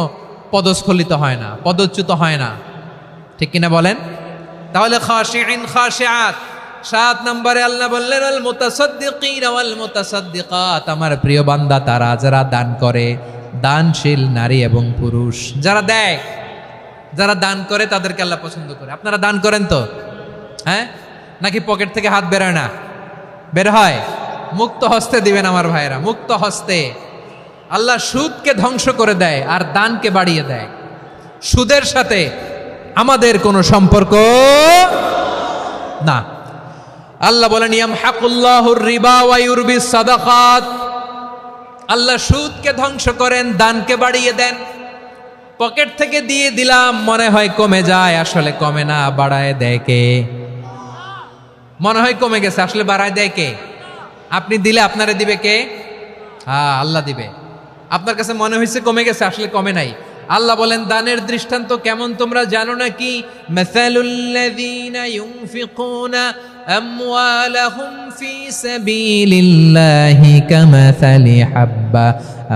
পদস্খলিত হয় না, পদচ্যুত হয় না। ঠিক কিনা বলেন? তাহলে খাশিঈন খাশিআত। 7 নম্বরে আল্লাহ বললেন আল মুতাসাদ্দিকিন ওয়াল মুতাসাদ্দিকাত, আমার প্রিয় বান্দা তারা যারা দান করে, দানশীল নারী এবং পুরুষ যারা দেয়, যারা দান করে তাদেরকে আল্লাহ পছন্দ করে। আপনারা দান করেন তো? হ্যাঁ, নাকি পকেট থেকে হাত বেরোয় না? বের হয়। মুক্ত হস্তে দিবেন আমার ভাইয়েরা, মুক্ত হস্তে। আল্লাহ সুদকে ধ্বংস করে দেয় আর দানকে বাড়িয়ে দেয়। সুদের সাথে আমাদের কোনো সম্পর্ক না। আল্লাহ বলেন ইয়ামহাকুল্লাহুর রিবা ওয়া ইউরবিস সাদাকাত। আল্লাহ সুদকে ধ্বংস করেন, দানকে বাড়িয়ে দেন। পকেট থেকে দিয়ে দিলাম মনে হয় কমে যায়, আসলে কমে না, বাড়ায় দেয় কে? মনে হয় কমে গেছে, আসলে বাড়ায় দেয় কে? আপনি দিলে আপনারে দিবে কে? হ্যাঁ, আল্লাহ দিবে। আপনার কাছে মনে হয়েছে কমে গেছে, আসলে কমে নাই। আল্লাহ বলেন দানের দৃষ্টান্ত কেমন তোমরা জানো নাকি? মাসালুল্লাযীনা ইউনফিকুনা আমওয়ালাহুম ফি সাবিলিল্লাহি কামাসালি হাব্বা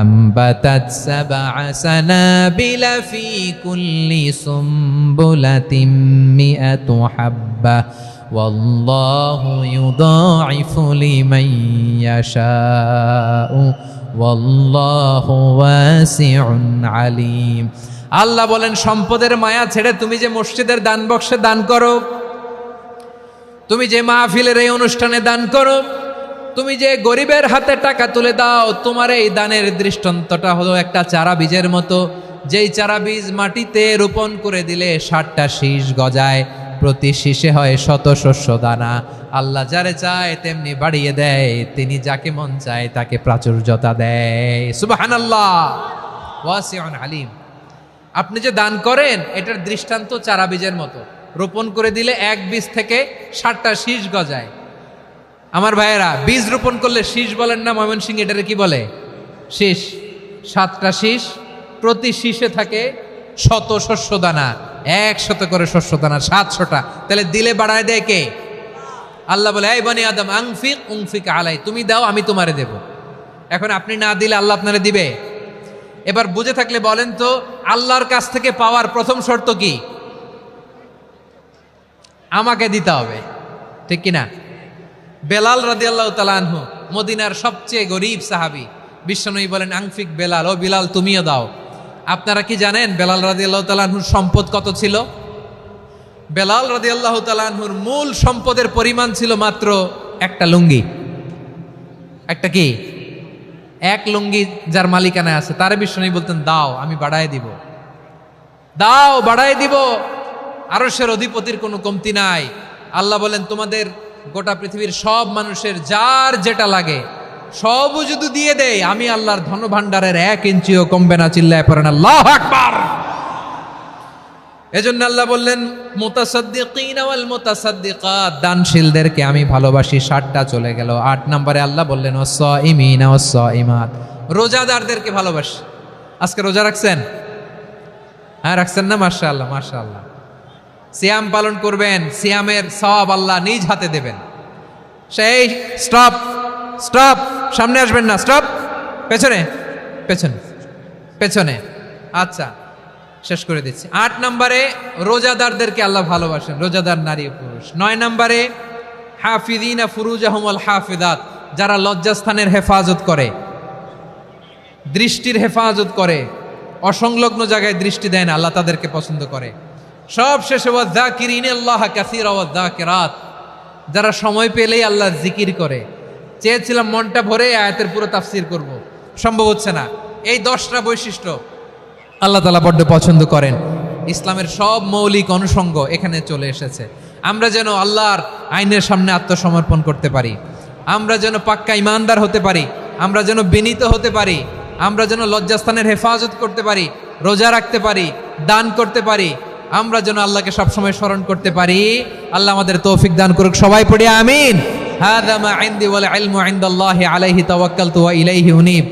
আম্বাতাত সাবআ সানাবিলা ফি কুল্লি সুমবুলাতিন মিআতু হাব্বা ওয়াল্লাহু ইউদাইফু লিমান ইয়াশাউ ওয়াল্লাহু ওয়াসিউন আলিম। আল্লাহ বলেন, সম্পদের মায়া ছেড়ে তুমি যে মসজিদের দান বক্সে দান করো, তুমি যে মাহফিলের এই অনুষ্ঠানে দান করো, তুমি যে গরিবের হাতে টাকা তুলে দাও, তোমার এই দানের দৃষ্টান্তটা হলো একটা চারা বীজের মতো, যেই চারা বীজ মাটিতে রোপণ করে দিলে 60টা শীষ গজায়, প্রতি শীষে হয় শত শস্য দানা। আল্লাহ যারে চায় তেমনি বাড়িয়ে দেয়, তিনি যাকে মন চায় তাকে প্রাচুর্যতা দেয়। সুবহানাল্লাহ, ওয়াসিউন আলিম। আপনি যে দান করেন এটার দৃষ্টান্ত চারা বীজের মতো, রোপণ করে দিলে এক বীজ থেকে 60টা শীষ গজায়। আমার ভাইয়েরা, বীজ রোপণ করলে শীষ বলেন না ময়মনসিংহ, এটারে কি বলে? শীষ। 7টা শীষ, প্রতি শীষে থাকে শত শস্য দানা, 100 করে শস্য দানা, 700টা। তাহলে দিলে বাড়ায় দেয় কে? আল্লাহ বলে, এই বনি আদম আনফিক উনফিক আলাই, তুমি দাও আমি তোমারে দেব। এখন আপনি না দিলে আল্লাহ আপনারে দিবে? এবার বুঝে থাকলে বলেন তো, আল্লাহর কাছ থেকে পাওয়ার প্রথম শর্ত কি? আমাকে দিতে হবে, ঠিক কিনা? বেলাল রাদিয়াল্লাহু তাআলা আনহু, মদিনার সবচেয়ে গরীব সাহাবী, বিশ্বনবী বলেন, আনফিক বেলাল, ও বিলাল তুমিও দাও। আপনারা কি জানেন বেলাল রাদিয়াল্লাহু তাআলা আনহুর সম্পদ কত ছিল? বেলাল রাদিয়াল্লাহু তাআলা আনহুর মূল সম্পদের পরিমাণ ছিল মাত্র একটা লুঙ্গি। একটা কি? এক লুঙ্গি যার মালিকানায় আছে, তারে বিশ্বনবী বলতেন, দাও আমি বাড়ায় দিব, দাও বাড়ায় দিব। আরশের অধিপতির কোনো কমতি নাই। আল্লাহ বলেন, তোমাদের গোটা পৃথিবীর সব মানুষের যার যেটা লাগে সবও যদি দিয়ে দেয়, আমি আল্লাহর ধন ভাণ্ডারের 1 ইঞ্চিও কমবে না। চিল্লায় পড়েন আল্লাহু আকবার। এজন্য আল্লাহ বললেন, মুতাসাদ্দিকিনা ওয়াল মুতাসাদ্দিকাত, দানশীলদেরকে আমি ভালোবাসি। 60টা চলে গেল। 8 নম্বরে আল্লাহ বললেন, ওয়াস-সাইমিনা ওয়াস-সাইমাত, রোজাদারদেরকে ভালোবাসি। আজকে রোজা রাখছেন? হ্যাঁ, রাখছেন না? মাশাআল্লাহ মাশাআল্লাহ। সিয়াম পালন করবেন, সিয়ামের সওয়াব আল্লাহ নিজ হাতে দেবেন। সেই স্টপ স্টপ, সামনে আসবেন না, স্টপ, পেছনে পেছনে পেছনে। আচ্ছা, শেষ করে দিচ্ছি। 8 নম্বরে রোজাদারদেরকে আল্লাহ ভালোবাসেন, রোজাদার নারী ও পুরুষ। 9 নম্বরে হাফিযিনা ফুরুজাহুম ওয়াল হাফিযাত, যারা লজ্জাস্থানের হেফাজত করে, দৃষ্টির হেফাজত করে, অসংলগ্ন জায়গায় দৃষ্টি দেয় না, আল্লাহ তাদেরকে পছন্দ করে। সব শেষে ওয়াযাকিরিনাল্লাহ কাসীরা ওয়াযাকিরাত, যারা সময় পেলেই আল্লাহর জিকির করে। চেয়েছিলাম মনটা ভরে আয়াতের পুরো তাফসীর করব, সম্ভব হচ্ছে না। এই 10টা বৈশিষ্ট্য আল্লাহ তাআলা বড্ড পছন্দ করেন। ইসলামের সব মৌলিক অনুষঙ্গ এখানে চলে এসেছে। আমরা যেন আল্লাহর আইনের সামনে আত্মসমর্পণ করতে পারি, আমরা যেন পাক্কা ইমানদার হতে পারি, আমরা যেন বিনীত হতে পারি, আমরা যেন লজ্জাস্থানের হেফাজত করতে পারি, রোজা রাখতে পারি, দান করতে পারি, আমরা যেন আল্লাহকে সবসময় স্মরণ করতে পারি। আল্লাহ আমাদের তৌফিক দান করুক। সবাই পড়ি আমিন। হাযা মা ইনদি ওয়াল ইলমু ইনদাল্লাহি আলাইহি তাওয়াক্কালতু ওয়া ইলাইহি উনীব।